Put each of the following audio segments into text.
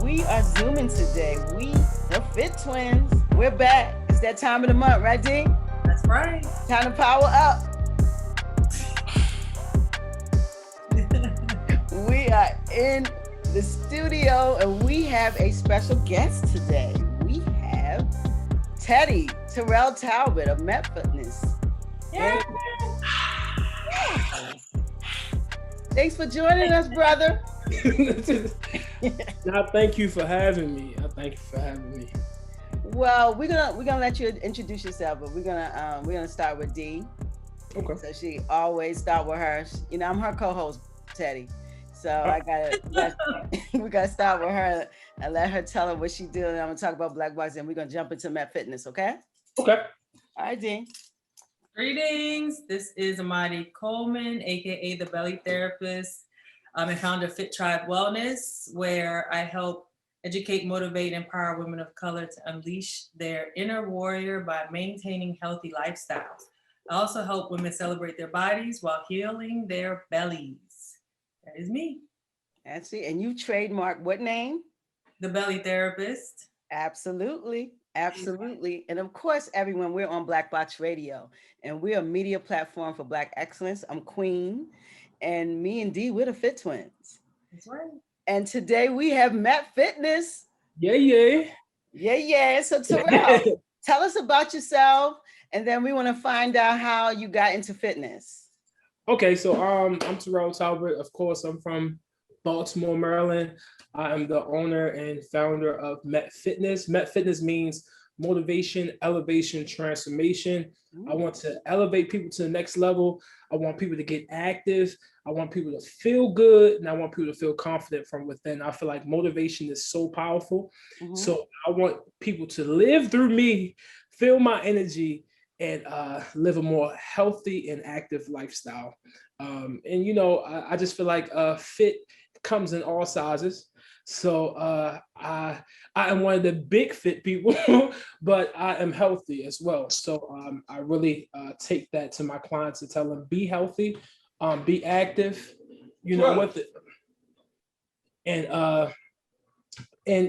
We are zooming today. We, the FiTT Twins, we're back. It's that time of the month, right, D? That's right. Time to power up. We are in the studio and we have a special guest today. We have Terrell Talbot of M.E.T. Yeah. Thanks for joining us, brother. I thank you for having me. Well, we're gonna let you introduce yourself, but we're gonna start with D. Okay. So she always start with her. You know, I'm her co-host, Teddy. So we gotta start with her and let her tell her what she do. And I'm gonna talk about Black Box, and we're gonna jump into M.E.T, okay? Okay. All right, D. Greetings. This is aMaaDi Coleman, aka the Belly Therapist. I'm a founder of FiTT TWiNz, where I help educate, motivate, and empower women of color to unleash their inner warrior by maintaining healthy lifestyles. I also help women celebrate their bodies while healing their bellies. That is me. That's it. And you trademark what name? The Belly Therapist. Absolutely. Absolutely. And of course, everyone, we're on Black Box Radio, and we're a media platform for Black excellence. I'm Queen, and me and D, we're the FiTT Twins. That's right. And today we have M.E.T. Yeah. So Terrell, tell us about yourself, and then we want to find out how you got into fitness. Okay, so I'm Terrell Talbot. Of course, I'm from Baltimore, Maryland. I am the owner and founder of M.E.T. M.E.T means motivation, elevation, transformation. I want to elevate people to the next level. I want people to get active. I want people to feel good, and I want people to feel confident from within. I feel like motivation is so powerful. So I want people to live through me, feel my energy, and live a more healthy and active lifestyle. And you know, I just feel like fit comes in all sizes. So I am one of the big fit people, but I am healthy as well. So I really take that to my clients and tell them, be healthy, be active, you know, with it. And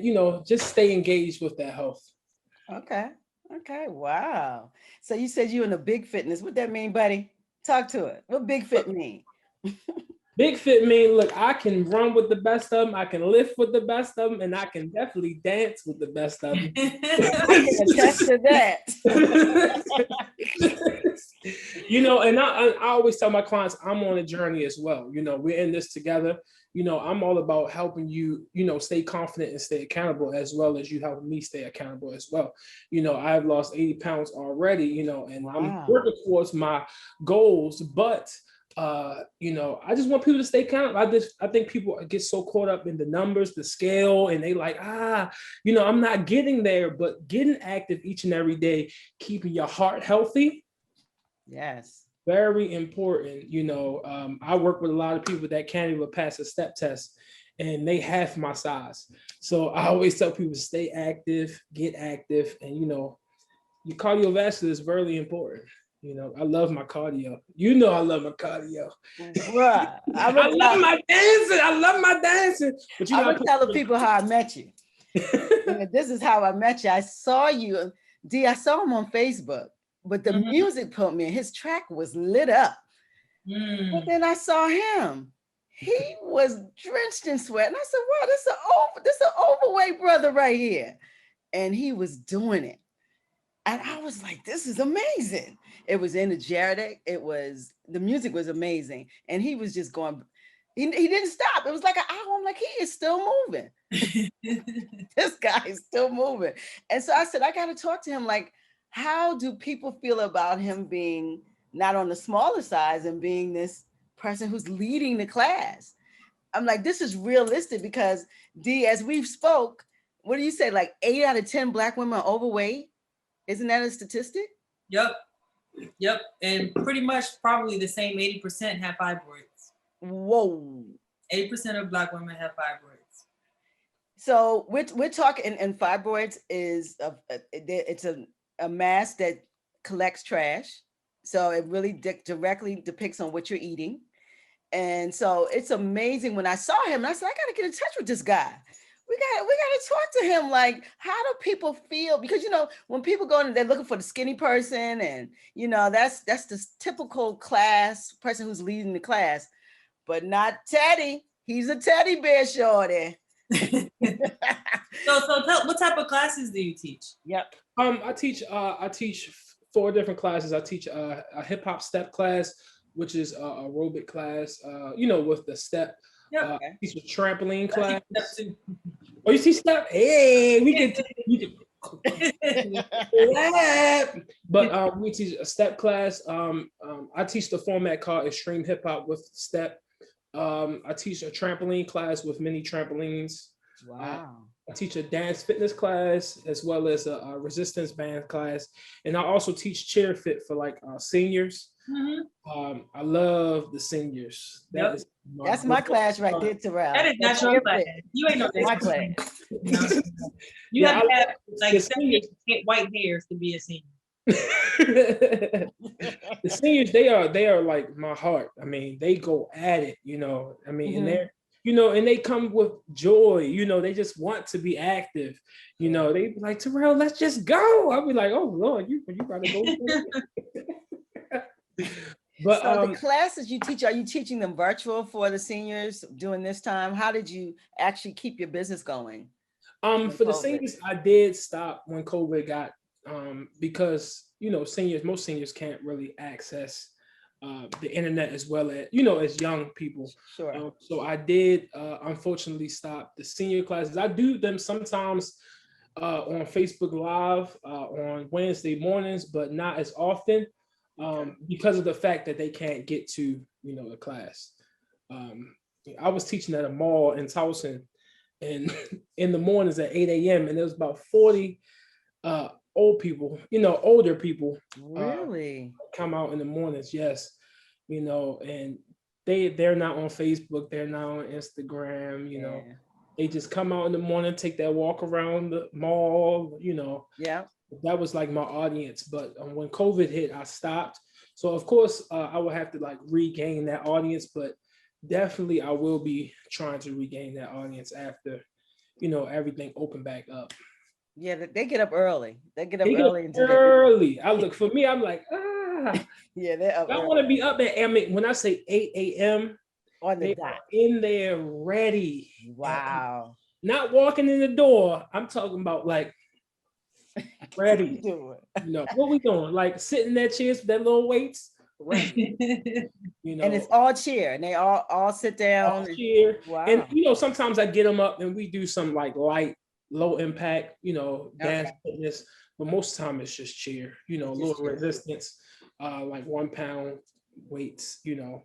you know, just stay engaged with that health. Okay. Wow. So you said you in a big fitness. What that mean, buddy? Talk to it. What big fit mean? Big fit mean, look, I can run with the best of them, I can lift with the best of them, and I can definitely dance with the best of them. I can attest to that. You know, and I always tell my clients, I'm on a journey as well. You know, we're in this together. You know, I'm all about helping you, you know, stay confident and stay accountable, as well as you helping me stay accountable as well. You know, I've lost 80 pounds already, you know, and I'm working towards my goals, but you know, I just want people to stay accountable. I think people get so caught up in the numbers, the scale, and they like, you know, I'm not getting there, but getting active each and every day, keeping your heart healthy. Yes. Very important. You know, I work with a lot of people that can't even pass a step test, and they half my size. So I always tell people to stay active, get active, and you know, your cardiovascular is very important. You know, I love my cardio. You know, I love my cardio. Bruh, I love my dancing. But you I'm telling people how I met you. This is how I met you. I saw you, D. I saw him on Facebook, but the music put me in. His track was lit up. But then I saw him. He was drenched in sweat, and I said, "Wow, this is an overweight brother right here," and he was doing it. And I was like, this is amazing. It was energetic. The music was amazing. And he was just going, he didn't stop. It was like an hour. I'm like, he is still moving. This guy is still moving. And so I said, I got to talk to him. Like, how do people feel about him being not on the smaller size and being this person who's leading the class? I'm like, this is realistic because D, as we've spoke, what do you say? Like 8 out of 10 Black women are overweight. Isn't that a statistic? Yep. And pretty much probably the same 80% have fibroids. Whoa. 80% of Black women have fibroids. So we're talking, and fibroids is it's a mass that collects trash. So it really directly depicts on what you're eating. And so it's amazing when I saw him, I said, I got to get in touch with this guy. we got to talk to him. Like, how do people feel? Because, you know, when people go in, they're looking for the skinny person, and, you know, that's the typical class person who's leading the class, but not Teddy. He's a teddy bear shorty. So tell, what type of classes do you teach? Yep. I teach 4 different classes. I teach a hip hop step class, which is a aerobic class, you know, with the step. Yep. I teach a trampoline class. Step 2. Oh, you see step? Hey, we can but we teach a step class. I teach the format called Extreme Hip Hop with step. I teach a trampoline class with mini trampolines. Wow. I teach a dance fitness class as well as a resistance band class, and I also teach chair fit for like seniors. I love the seniors. That's my class right there, Terrell. That is not your class. You ain't no my class. You have to have like white hairs to be a senior. The seniors, they are like my heart. I mean, they go at it, you know. I mean, and they're, you know, and they come with joy, you know, they just want to be active, you know. They be like, Terrell, let's just go. I'll be like, oh Lord, you gotta go. But so the classes you teach, are you teaching them virtual for the seniors during this time? How did you actually keep your business going? For the seniors, I did stop when COVID got, because, you know, most seniors can't really access the internet as well as, you know, as young people. Sure. So I did unfortunately stop the senior classes. I do them sometimes on Facebook Live on Wednesday mornings, but not as often because of the fact that they can't get to, you know, the class. I was teaching at a mall in Towson, and in the mornings at 8 a.m. and there was about 40 old people, you know, older people. Really? Come out in the mornings, yes. You know, and they're not on Facebook, they're not on Instagram, you know. They just come out in the morning, take that walk around the mall, you know. Yeah. That was like my audience. But when COVID hit, I stopped. So of course, I will have to like regain that audience, but definitely I will be trying to regain that audience after, you know, everything opened back up. Yeah, they get up early. They get up early. I look, for me, I'm like, yeah, they're up. I want to be up at, I mean, when I say 8 a.m. on the they dot. are in there ready. Wow. Not walking in the door. I'm talking about like ready. You know, what we doing? Like sitting in that chairs with that little weights. Ready. You know, and it's all cheer, and they all sit down. All cheer. Wow. And you know, sometimes I get them up and we do some like light, low impact, you know, dance fitness. But most of the time it's just cheer, you know, little resistance, like 1 pound weights, you know,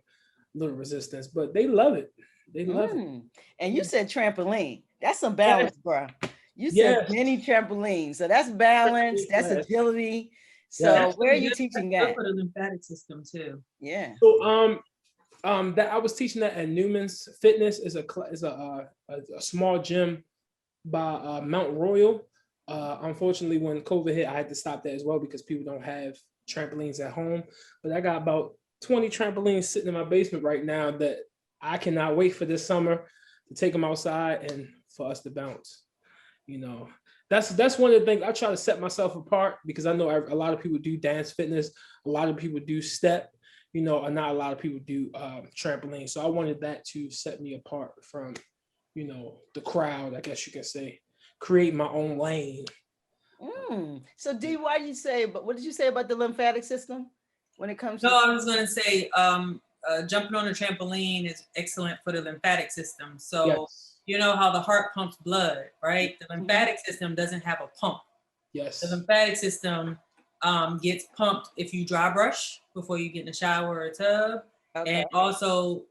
little resistance. But they love it. They love it. And you said trampoline. That's some balance, bro. You said mini trampoline. So that's balance, that's agility. So where are you teaching that? For the lymphatic system too. Yeah. So that I was teaching that at Newman's Fitness is a small gym by Mount Royal. Unfortunately, when COVID hit, I had to stop that as well because people don't have trampolines at home. But I got about 20 trampolines sitting in my basement right now that I cannot wait for this summer to take them outside and for us to bounce. You know, that's one of the things I try to set myself apart, because I know a lot of people do dance fitness, a lot of people do step, you know, and not a lot of people do trampoline. So I wanted that to set me apart from, you know, the crowd, I guess you can say, create my own lane. So D, why you say, but what did you say about the lymphatic system when it comes to? No, I was going to say jumping on a trampoline is excellent for the lymphatic system. So you know how the heart pumps blood, right? The lymphatic system doesn't have a pump. Yes. The lymphatic system gets pumped if you dry brush before you get in the shower or a tub. And also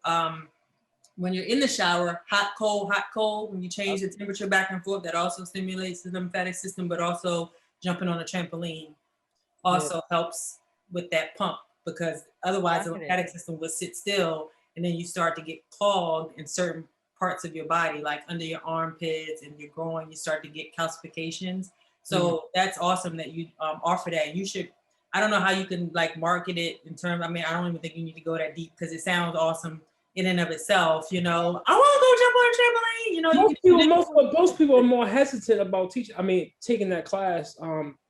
when you're in the shower, hot, cold, when you change the temperature back and forth, that also stimulates the lymphatic system, but also jumping on a trampoline also helps with that pump, because otherwise the lymphatic system will sit still and then you start to get clogged in certain parts of your body, like under your armpits and your groin, you start to get calcifications. So that's awesome that you offer that. You should, I don't know how you can like market it in terms, I mean, I don't even think you need to go that deep because it sounds awesome in and of itself, you know, I want to go jump on a trampoline, you know. Most people are more hesitant about taking that class,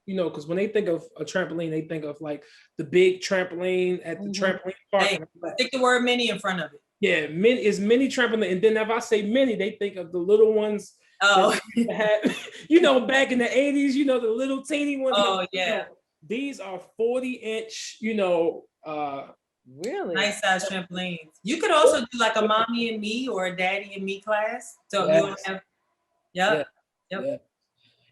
you know, because when they think of a trampoline, they think of like the big trampoline at the trampoline park. Hey, stick the word mini in front of it. Yeah, mini trampoline. And then if I say mini, they think of the little ones. Oh, you know, back in the 80s, you know, the little teeny ones. Oh, yeah. You know, these are 40-inch, you know, really nice size trampolines. You could also do like a mommy and me or a daddy and me class. So yes. you have, yep.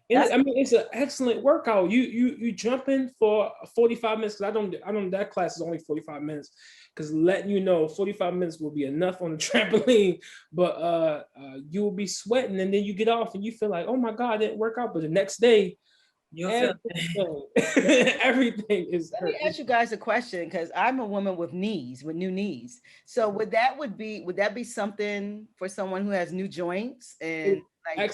And I mean, it's an excellent workout. You jump in for 45 minutes. Cause I don't. That class is only 45 minutes. Because letting you know, 45 minutes will be enough on the trampoline. But you will be sweating, and then you get off, and you feel like, oh my God, it didn't work out. But the next day, everything is. Let me ask you guys a question, because I'm a woman with new knees. So would that be something for someone who has new joints and like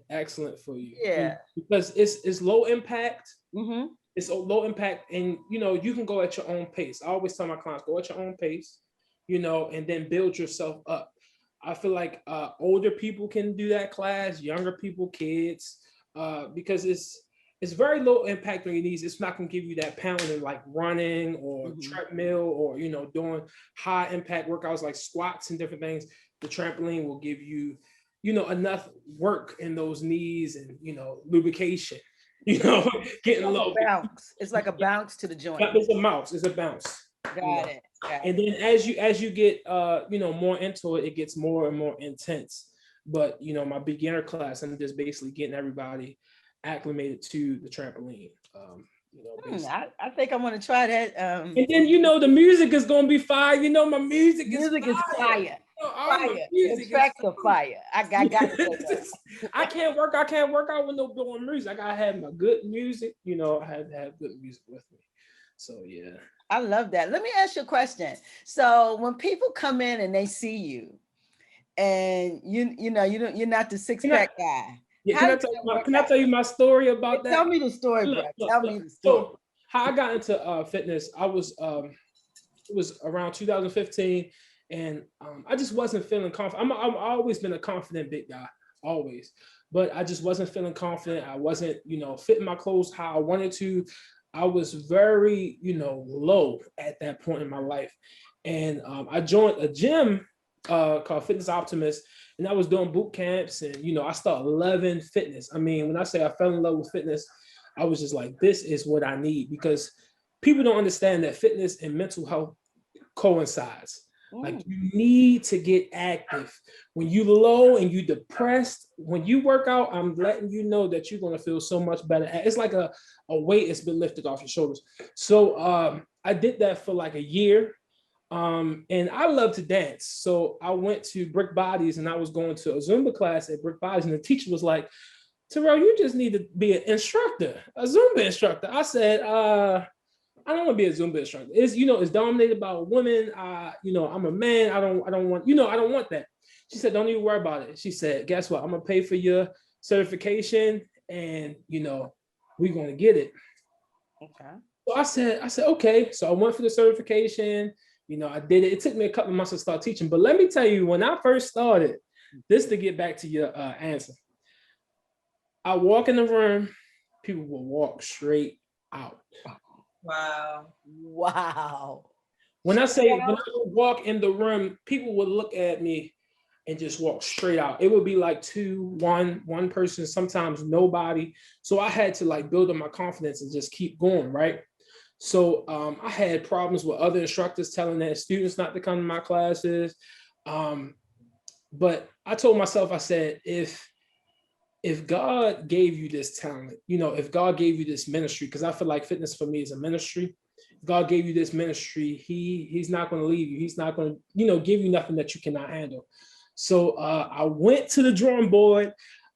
excellent for you? Yeah, because it's low impact. Mm-hmm. It's a low impact, and you know, you can go at your own pace. I always tell my clients, go at your own pace, you know, and then build yourself up. I feel like older people can do that class, younger people, kids, because it's very low impact on your knees. It's not going to give you that pounding like running or treadmill or, you know, doing high impact workouts like squats and different things. The trampoline will give you, you know, enough work in those knees and, you know, lubrication, you know, getting low. Bounce. It's like a bounce to the joint. It's a bounce. Got it. And then as you get, you know, more into it, it gets more and more intense. But, you know, my beginner class, I'm just basically getting everybody acclimated to the trampoline. You know, I think I want to try that. And then, you know, the music is going to be fire. You know, my music is fire. Fire. The tracks are fire. I got it. I can't work out with no blowing music. I gotta have my good music. You know, I have to have good music with me. So yeah. I love that. Let me ask you a question. So when people come in and they see you, and you're not the six-pack guy. Yeah, can I tell you my story about that? Tell me the story, bro. Tell me the story. So how I got into fitness, it was around 2015, and I just wasn't feeling confident. I've always been a confident big guy, always, but I just wasn't feeling confident. I wasn't, you know, fitting my clothes how I wanted to. I was very, you know, low at that point in my life, and I joined a gym called Fitness Optimist, and I was doing boot camps, and you know, I started loving fitness. I mean, when I say I fell in love with fitness, I was just like, this is what I need, because people don't understand that fitness and mental health coincides. Like, you need to get active. When you low and you depressed, when you work out, I'm letting you know that you're going to feel so much better. It's like a weight that's been lifted off your shoulders. So I did that for like a year. And I love to dance. So I went to Brick Bodies, and I was going to a Zumba class at Brick Bodies, and the teacher was like, Terrell, you just need to be an instructor, a Zumba instructor. I said, I don't want to be a Zumba instructor. It's dominated by women. You know, I'm a man. I don't want that. She said, don't even worry about it. She said, guess what? I'm going to pay for your certification, and, you know, we're going to get it. Okay. So I said, okay. So I went for the certification. You know, I did it. It took me a couple of months to start teaching. But let me tell you, when I first started, this to get back to your answer, I walk in the room, people will walk straight out. Wow. When I would walk in the room, people would look at me and just walk straight out. It would be like one person, sometimes nobody. So I had to like build up my confidence and just keep going, right? So I had problems with other instructors telling their students not to come to my classes. But I told myself, I said, if God gave you this talent, you know, if God gave you this ministry, because I feel like fitness for me is a ministry. If God gave you this ministry, he's not going to leave you. He's not going to, you know, give you nothing that you cannot handle. So I went to the drawing board.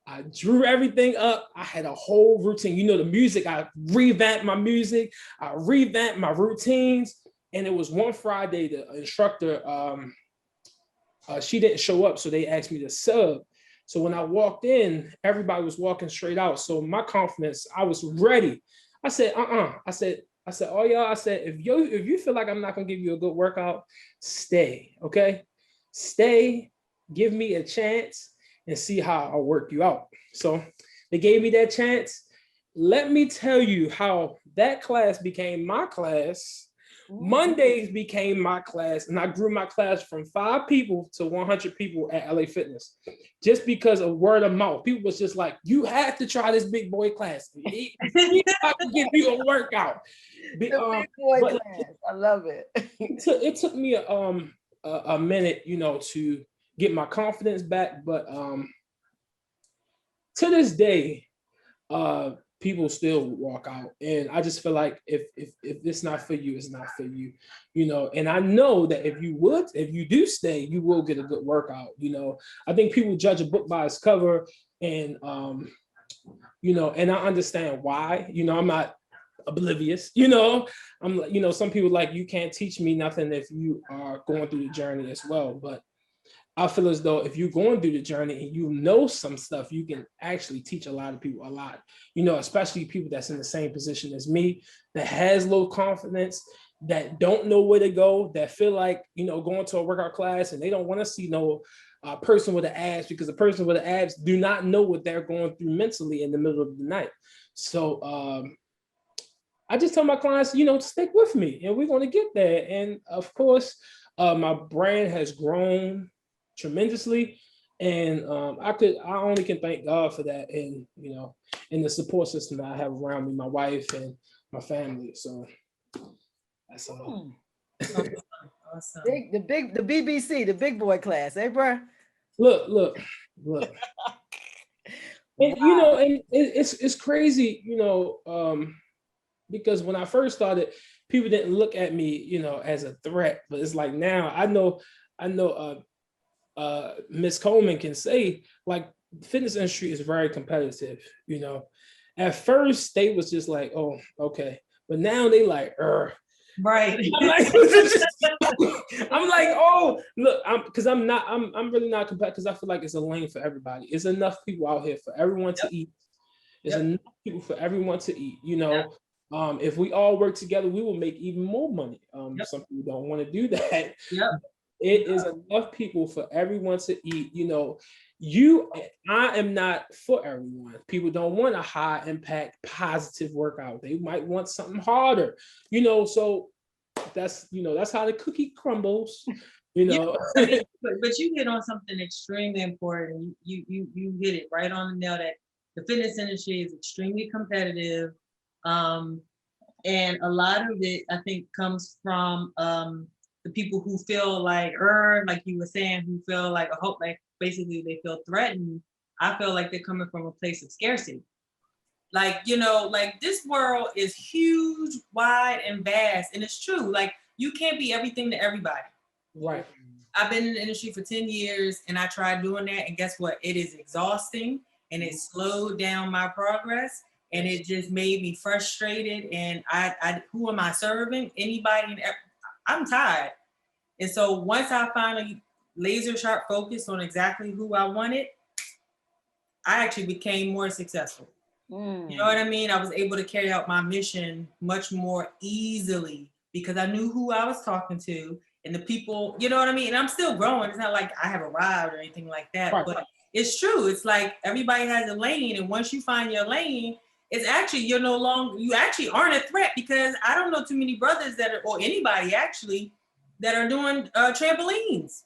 I drew everything up. I had a whole routine. You know, the music, I revamped my music. I revamped my routines. And it was one Friday, the instructor, she didn't show up. So they asked me to sub. So when I walked in, everybody was walking straight out. So my confidence, I was ready. I said, I said, oh, y'all, I said, if you feel like I'm not going to give you a good workout, stay. Okay. stay, give me a chance, and see how I'll work you out. So they gave me that chance. Let me tell you how that class became my class. Mondays became my class, and I grew my class from 5 people to 100 people at LA Fitness, just because of word of mouth. People was just like, "You have to try this big boy class. He have to give you a workout." Big boy class. I love it. It took me a minute, you know, to get my confidence back, but to this day, people still walk out, and I just feel like if it's not for you, it's not for you, you know. And I know that if you do stay, you will get a good workout. You know, I think people judge a book by its cover, and you know, and I understand why. You know, I'm not oblivious. You know, I'm like, you know, some people like, you can't teach me nothing if you are going through the journey as well, but I feel as though if you're going through the journey and you know some stuff, you can actually teach a lot of people a lot, you know, especially people that's in the same position as me, that has low confidence, that don't know where to go, that feel like, you know, going to a workout class and they don't want to see no person with the abs, because the person with the abs do not know what they're going through mentally in the middle of the night. So I just tell my clients, you know, stick with me and we're going to get there. And of course, my brand has grown tremendously, and I only can thank God for that, and you know, and the support system that I have around me, my wife and my family. So that's all. Awesome. The BBC, the big boy class, eh, bro? Look. And you know, and it's crazy, you know, because when I first started, people didn't look at me, you know, as a threat, but it's like now I know Ms. Coleman can say, like, the fitness industry is very competitive, you know. At first they was just like, oh, okay, but now they like, right. I'm like, oh, look, I'm really not competitive, because I feel like it's a lane for everybody. It's enough people out here for everyone to eat. There's enough people for everyone to eat, you know. If we all work together, we will make even more money. Some people don't want to do that. It is enough people for everyone to eat. You know, I am not for everyone. People don't want a high impact, positive workout. They might want something harder, you know. So that's, you know, that's how the cookie crumbles, you know. I mean, but you hit on something extremely important. You hit it right on the nail, that the fitness industry is extremely competitive. And a lot of it, I think, comes from the people who feel like you were saying, who feel like a hope, like basically they feel threatened. I feel like they're coming from a place of scarcity. Like, you know, like this world is huge, wide, and vast. And it's true. Like, you can't be everything to everybody. Right. I've been in the industry for 10 years and I tried doing that. And guess what? It is exhausting, and it slowed down my progress. And it just made me frustrated. And I who am I serving? Anybody? I'm tired. And so once I finally laser sharp focused on exactly who I wanted, I actually became more successful. You know what I mean? I was able to carry out my mission much more easily because I knew who I was talking to and the people, you know what I mean? And I'm still growing. It's not like I have arrived or anything like that, but it's true. It's like everybody has a lane. And once you find your lane, it's actually, you actually aren't a threat, because I don't know too many brothers that are, or anybody actually, that are doing trampolines.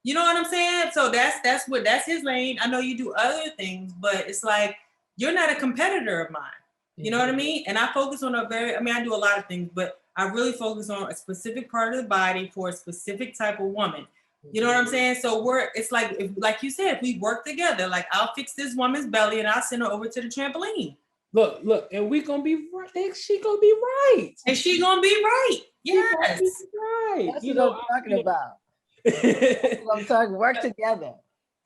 You know what I'm saying? So that's his lane. I know you do other things, but it's like, you're not a competitor of mine. You know what I mean? And I focus on I do a lot of things, but I really focus on a specific part of the body for a specific type of woman. You know what I'm saying? So it's like, like you said, if we work together, like I'll fix this woman's belly and I'll send her over to the trampoline. Look, and we gonna be right. She gonna be right. And she gonna be right. Yes. Right. That's what I'm talking about. That's what I'm talking. Work together.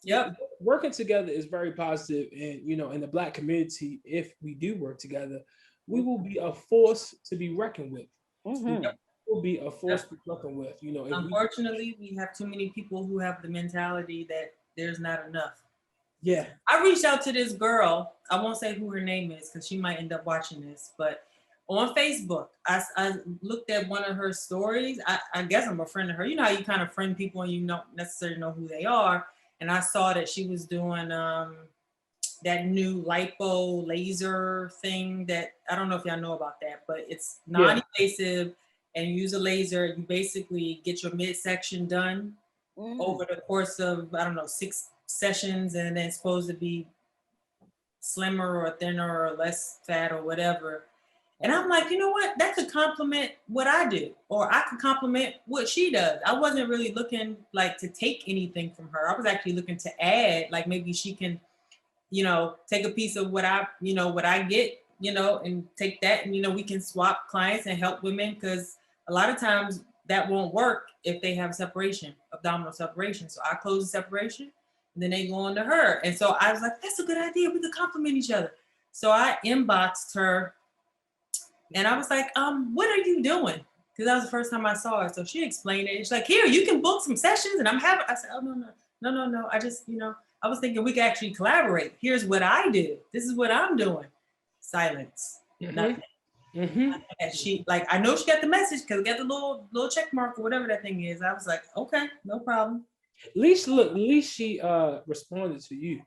Yep. Working together is very positive. And, you know, in the Black community, if we do work together, we will be a force to be reckoned with. Will be a force to be reckoned with. You know, unfortunately, we have too many people who have the mentality that there's not enough. Yeah. I reached out to this girl. I won't say who her name is because she might end up watching this, but on Facebook. I looked at one of her stories. I guess I'm a friend of her. You know how you kind of friend people and you don't necessarily know who they are. And I saw that she was doing that new lipo laser thing that, I don't know if y'all know about that, but it's non-invasive and you use a laser. You basically get your midsection done over the course of, I don't know, 6 sessions, and then it's supposed to be slimmer or thinner or less fat or whatever. And I'm like, you know what? That could complement what I do, or I could complement what she does. I wasn't really looking like to take anything from her. I was actually looking to add, like maybe she can, you know, take a piece of what I, you know, what I get, you know, and take that, and, you know, we can swap clients and help women, because a lot of times that won't work if they have separation, abdominal separation. So I close the separation and then they go on to her. And so I was like, that's a good idea. We could complement each other. So I inboxed her and I was like, what are you doing? Because that was the first time I saw her. So she explained it. She's like, here, you can book some sessions. And I said, oh, no. I just, you know, I was thinking we could actually collaborate. Here's what I do. This is what I'm doing. Silence. Nothing. And she, like, I know she got the message because we got the little check mark or whatever that thing is. I was like, okay, no problem. At least she responded to you.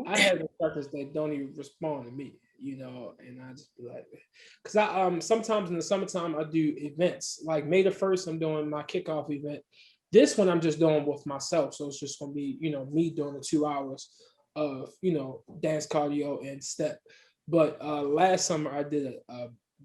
I have instructors that don't even respond to me, you know, and I just be like, because I sometimes in the summertime I do events. Like May the 1st, I'm doing my kickoff event. This one I'm just doing with myself, so it's just gonna be, you know, me doing the 2 hours of, you know, dance, cardio, and step. But last summer I did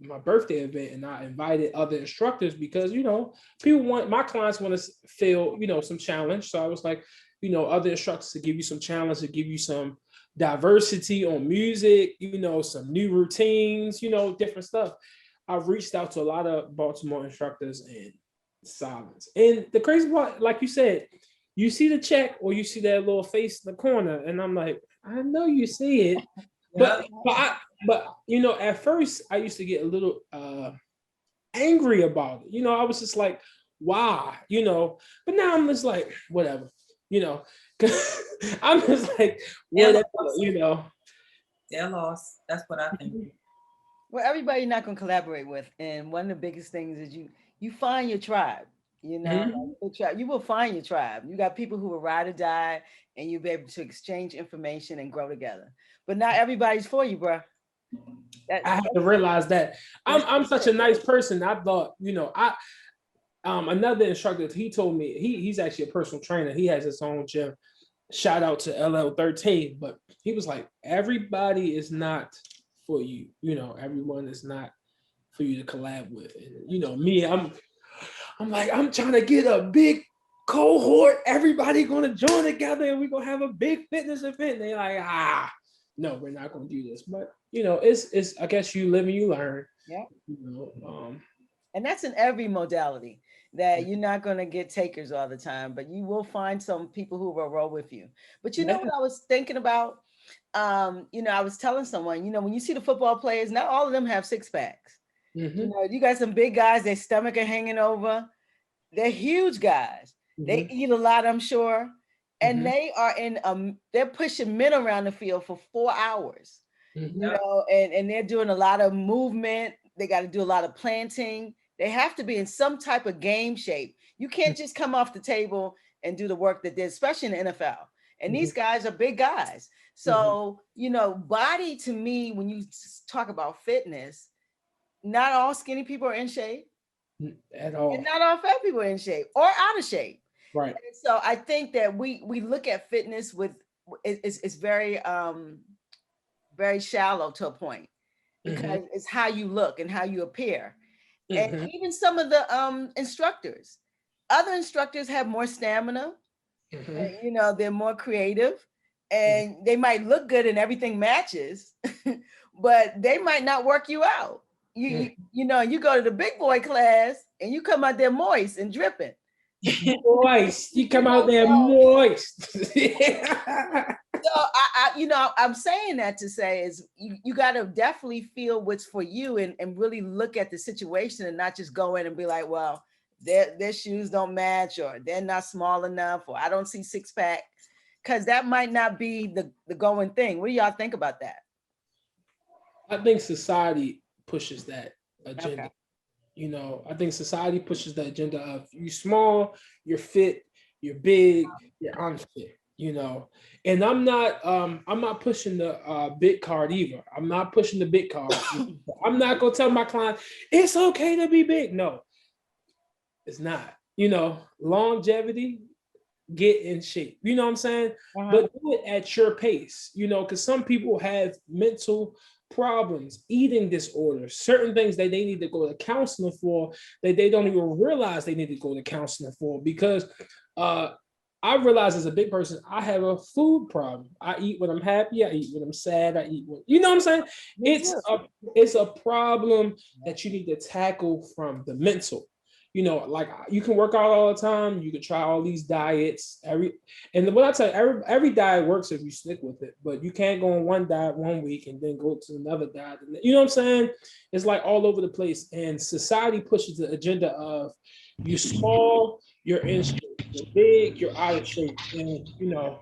my birthday event, and I invited other instructors because, you know, my clients want to feel, you know, some challenge. So I was like, you know, other instructors to give you some challenge, to give you some diversity on music, you know, some new routines, you know, different stuff. I've reached out to a lot of Baltimore instructors and silence. And the crazy part, like you said, you see the check or you see that little face in the corner, and I'm like, I know you see it, but you know, at first I used to get a little angry about it. You know, I was just like, why? You know, but now I'm just like, whatever, you know, I'm just like, whatever, you know. They're lost. That's what I think. Well, everybody you're not going to collaborate with. And one of the biggest things is you find your tribe. You know, you will find your tribe. You got people who will ride or die, and you'll be able to exchange information and grow together. But not everybody's for you, bro. I had to realize that I'm such a nice person. I thought, you know, another instructor, he told me, he's actually a personal trainer. He has his own gym. Shout out to LL13. But he was like, everybody is not for you. You know, everyone is not for you to collab with. And, you know, me, I'm like, I'm trying to get a big cohort. Everybody gonna join together and we're gonna have a big fitness event. And they're like, no, we're not gonna do this. But you know, it's I guess you live and you learn. Yeah. You know, and that's in every modality, that you're not going to get takers all the time, but you will find some people who will roll with you. But you know what I was thinking about? You know, I was telling someone, you know, when you see the football players, not all of them have 6-packs. You know, you got some big guys, their stomach are hanging over. They're huge guys. They eat a lot, I'm sure. And they are they're pushing men around the field for 4 hours. You know, and they're doing a lot of movement. They got to do a lot of planting. They have to be in some type of game shape. You can't just come off the table and do the work that they're, especially in the NFL. And these guys are big guys. So, you know, body to me, when you talk about fitness, not all skinny people are in shape. At all. And not all fat people are in shape or out of shape. Right. And so I think that we look at fitness with, it's very, very shallow to a point, because it's how you look and how you appear. And even some of the instructors, other instructors have more stamina, and, you know, they're more creative, and they might look good and everything matches, but they might not work you out. You know, you go to the big boy class and you come out there moist and dripping. Moist. You come out there moist. So you know, I'm saying that to say is you got to definitely feel what's for you, and really look at the situation, and not just go in and be like, well, their shoes don't match, or they're not small enough, or I don't see 6-pack, because that might not be the going thing. What do y'all think about that? I think society pushes that agenda. Okay. You know, I think society pushes the agenda of you small, you're fit, you're big, you're unfit, you know. And I'm not pushing the big card either. I'm not pushing the big card. I'm not gonna tell my client it's okay to be big. No, it's not. You know, longevity, get in shape. You know what I'm saying? But do it at your pace, you know, because some people have mental problems, eating disorders, certain things that they need to go to counseling for that they don't even realize they need to go to counseling for. Because I realize as a big person, I have a food problem. I eat when I'm happy, I eat when I'm sad, I eat when, you know what I'm saying? It's a problem that you need to tackle from the mental. You know, like you can work out all the time. You can try all these diets. And what I tell you, every diet works if you stick with it. But you can't go on one diet one week and then go to another diet. You know what I'm saying? It's like all over the place. And society pushes the agenda of you're small, you're in shape, you're big, you're out of shape. And you know,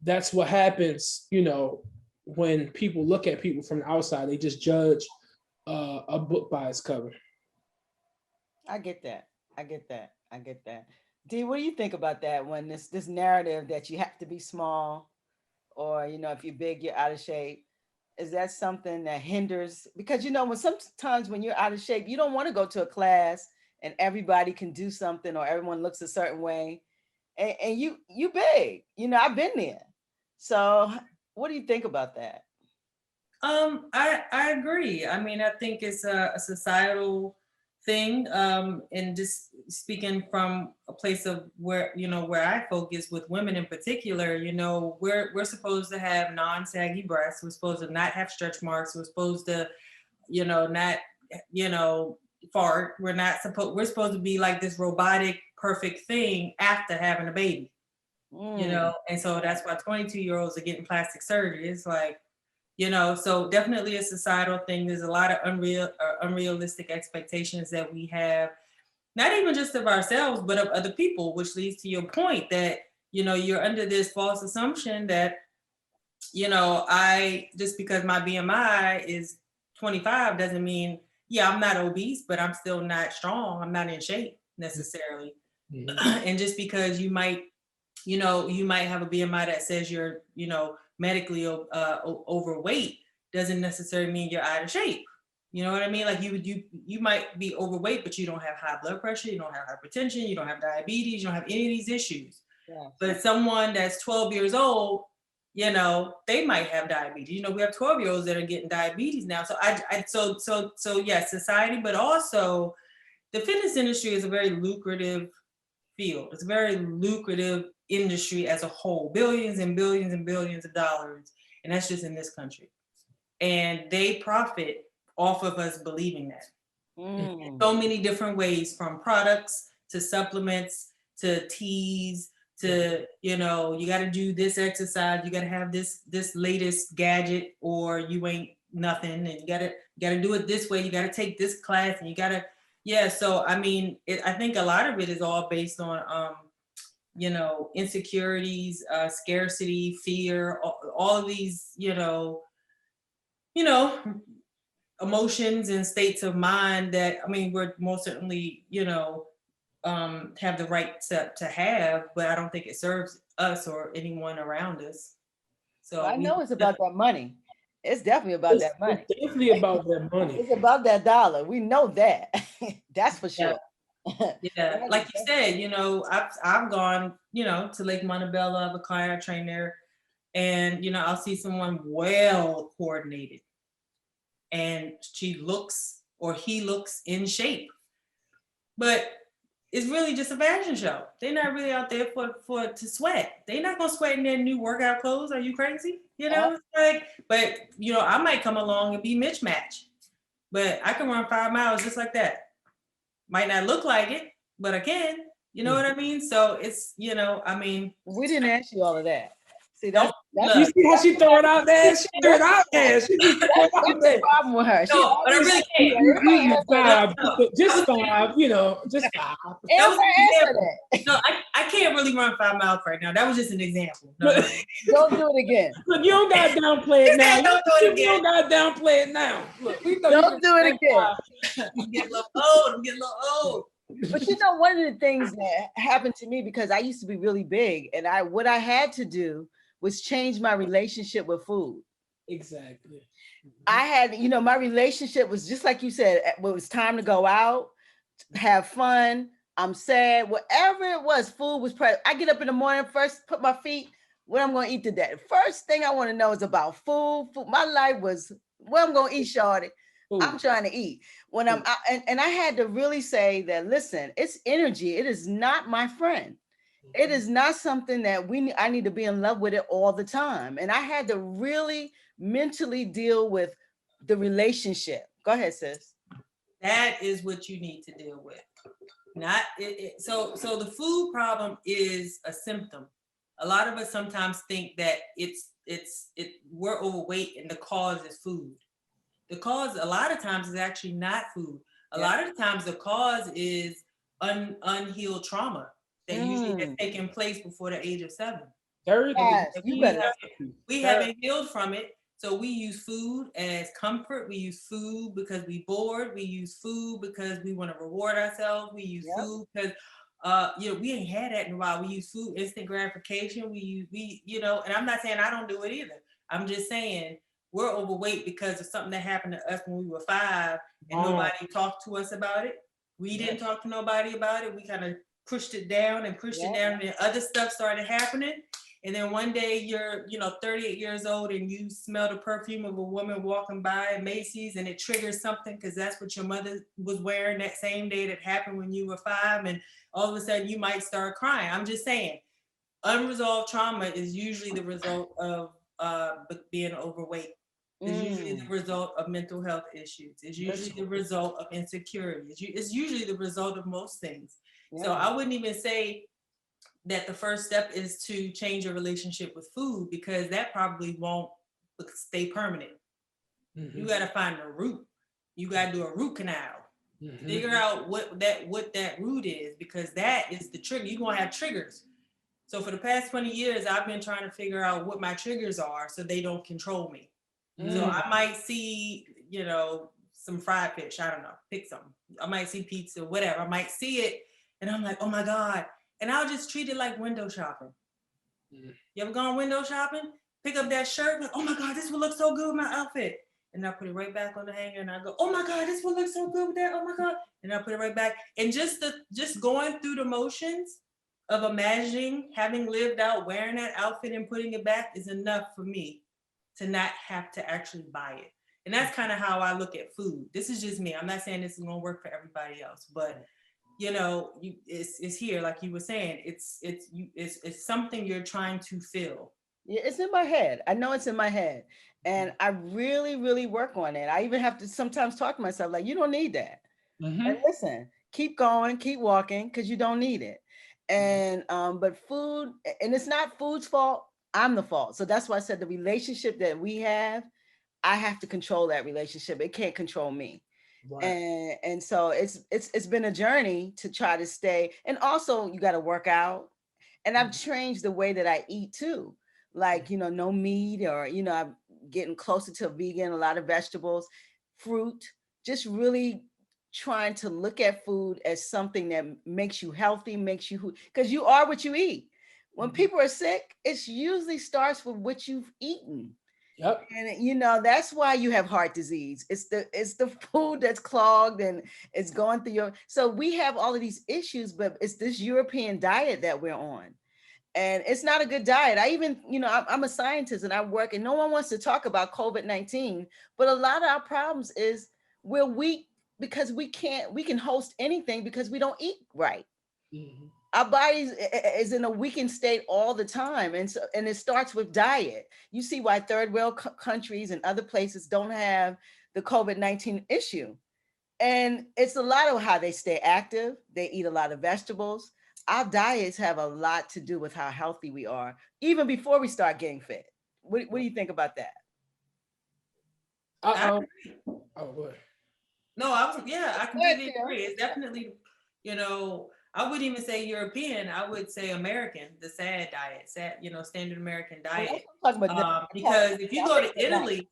that's what happens. You know, when people look at people from the outside, they just judge a book by its cover. I get that. I get that. I get that. D, what do you think about that when this narrative that you have to be small or, you know, if you're big, you're out of shape? Is that something that hinders? Because, you know, when sometimes when you're out of shape, you don't want to go to a class and everybody can do something or everyone looks a certain way. And you big, you know, I've been there. So what do you think about that? I agree. I mean, I think it's a societal thing. And just speaking from a place of where, you know, where I focus with women in particular, you know, we're supposed to have non-saggy breasts. We're supposed to not have stretch marks. We're supposed to, you know, not, you know, fart. We're supposed to be like this robotic, perfect thing after having a baby, you know? And so that's why 22-year-olds are getting plastic surgery. It's like, you know, so definitely a societal thing. There's a lot of unrealistic expectations that we have, not even just of ourselves, but of other people, which leads to your point that, you know, you're under this false assumption that, you know, just because my BMI is 25 doesn't mean, yeah, I'm not obese, but I'm still not strong. I'm not in shape necessarily. And just because you might have a BMI that says you're, you know, medically overweight doesn't necessarily mean you're out of shape. You know what I mean? Like you might be overweight, but you don't have high blood pressure, you don't have hypertension, you don't have diabetes, you don't have any of these issues. Yeah. But someone that's 12 years old, you know, they might have diabetes. You know, we have 12-year-olds that are getting diabetes now. So yeah, society, but also the fitness industry is a very lucrative field. It's a very lucrative industry as a whole, billions and billions and billions of dollars. And that's just in this country. And they profit off of us believing that. So many different ways, from products to supplements to teas to, you know, you got to do this exercise, you got to have this latest gadget or you ain't nothing, and you got to do it this way, you got to take this class, and you got to, yeah. So I mean, I think a lot of it is all based on you know, insecurities, scarcity, fear, all of these, you know, emotions and states of mind that, I mean, we're most certainly, you know, have the right to have, but I don't think it serves us or anyone around us. So well, I know it's about that money. It's definitely about that money. It's definitely about that money. It's about that dollar. We know that. That's for sure. Yeah, like you said, you know, I've gone, you know, to Lake Montebello, I have a client, I train there, and, you know, I'll see someone well coordinated and she looks or he looks in shape, but it's really just a fashion show. They're not really out there to sweat. They're not gonna sweat in their new workout clothes. Are you crazy? You know, like, but you know, I might come along and be mismatched, but I can run 5 miles just like that. Might not look like it, but I can. You know what I mean? So it's, you know, I mean, we didn't ask you all of that. See, that's You see how she throw it out there? She threw it out there. She just throw it out there. That's the problem with her. No, but I really can't. Just 5, you know, just 5. No, I can't really run 5 miles right now. That was just an example. No. Don't do it again. Look, you don't got to downplay it now. Don't do it again. You don't got to downplay it now. Look, we know don't do it again. I'm getting a little old. But you know, one of the things that happened to me, because I used to be really big, and what I had to do was change my relationship with food. Exactly. I had, you know, my relationship was just like you said, it was time to go out, have fun. I'm sad, whatever it was, food was present. I get up in the morning, first put my feet, what I'm going to eat today. First thing I want to know is about food. My life was, what I'm going to eat, shorty. I'm trying to eat. When I'm out, and I had to really say that, listen, it's energy. It is not my friend. It is not something that I need to be in love with it all the time. And I had to really mentally deal with the relationship. Go ahead, sis. That is what you need to deal with. Not so the food problem is a symptom. A lot of us sometimes think that we're overweight and the cause is food. The cause a lot of times is actually not food. A lot of the times the cause is unhealed trauma that usually has taken place before the age of 7. We haven't healed from it. So we use food as comfort. We use food because we bored. We use food because we want to reward ourselves. We use food because we ain't had that in a while. We use food, instant gratification. And I'm not saying I don't do it either. I'm just saying we're overweight because of something that happened to us when we were 5 and nobody talked to us about it. We didn't talk to nobody about it. We kind of pushed it down and then other stuff started happening. And then one day you're, 38 years old and you smell the perfume of a woman walking by at Macy's and it triggers something because that's what your mother was wearing that same day that happened when you were 5. And all of a sudden you might start crying. I'm just saying, unresolved trauma is usually the result of being overweight. It's usually the result of mental health issues. It's usually the result of insecurity. It's usually the result of most things. Yeah. So I wouldn't even say that the first step is to change your relationship with food because that probably won't stay permanent. You got to find a root. You got to do a root canal. Figure out what that root is because that is the trigger. You're going to have triggers. So for the past 20 years, I've been trying to figure out what my triggers are so they don't control me. So I might see, some fried fish. I don't know, pick something. I might see pizza, whatever. I might see it and I'm like, oh my God. And I'll just treat it like window shopping. You ever gone window shopping? Pick up that shirt, like, oh my God, this will look so good with my outfit. And I put it right back on the hanger and I go, oh my God, this will look so good with that. Oh my God. And I put it right back. And just going through the motions of imagining having lived out wearing that outfit and putting it back is enough for me to not have to actually buy it. And that's kind of how I look at food. This is just me. I'm not saying this is going to work for everybody else, but it's here, like you were saying. It's something you're trying to fill. Yeah, it's in my head. I know it's in my head, and I really, really work on it. I even have to sometimes talk to myself like, you don't need that. And listen, keep going, keep walking, because you don't need it. And but food, and it's not food's fault. I'm the fault. So that's why I said the relationship that we have, I have to control that relationship. It can't control me. Right. And so it's been a journey to try to stay. And also you got to work out. And I've changed the way that I eat too. Like, no meat or, I'm getting closer to vegan, a lot of vegetables, fruit, just really trying to look at food as something that makes you healthy, because you are what you eat. When people are sick, it usually starts with what you've eaten. Yep. And that's why you have heart disease. It's the food that's clogged and it's going through so we have all of these issues, but it's this European diet that we're on. And it's not a good diet. I even, I'm a scientist and I work, and no one wants to talk about COVID-19, but a lot of our problems is we're weak because we can host anything because we don't eat right. Our body is in a weakened state all the time. And it starts with diet. You see why third world countries and other places don't have the COVID-19 issue. And it's a lot of how they stay active. They eat a lot of vegetables. Our diets have a lot to do with how healthy we are, even before we start getting fit. What do you think about that? Oh, what? No, I completely agree. It's definitely, I wouldn't even say European. I would say American, the SAD diet, standard American diet. Because if you go to Italy,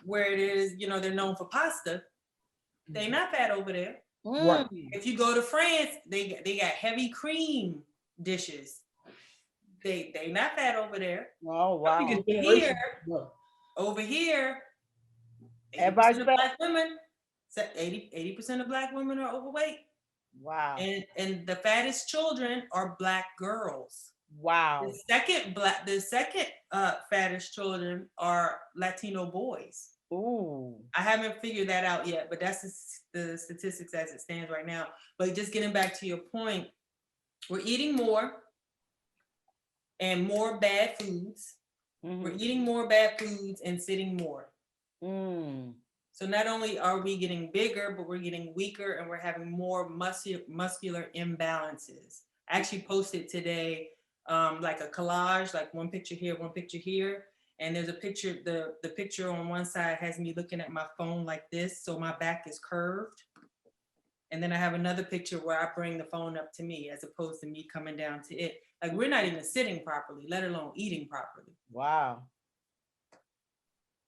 where it is, they're known for pasta, they not fat over there. Right. If you go to France, they got heavy cream dishes. They not fat over there. Oh wow. Over here, everybody's black women. 80% of black women are overweight. Wow. And the fattest children are black girls. Wow. The second fattest children are Latino boys. Ooh. I haven't figured that out yet, but that's the statistics as it stands right now. But just getting back to your point, we're eating more and more bad foods. We're eating more bad foods and sitting more. So not only are we getting bigger, but we're getting weaker and we're having more muscular imbalances. I actually posted today like a collage, like one picture here, one picture here. And there's a picture, the picture on one side has me looking at my phone like this, so my back is curved. And then I have another picture where I bring the phone up to me as opposed to me coming down to it. Like we're not even sitting properly, let alone eating properly. Wow.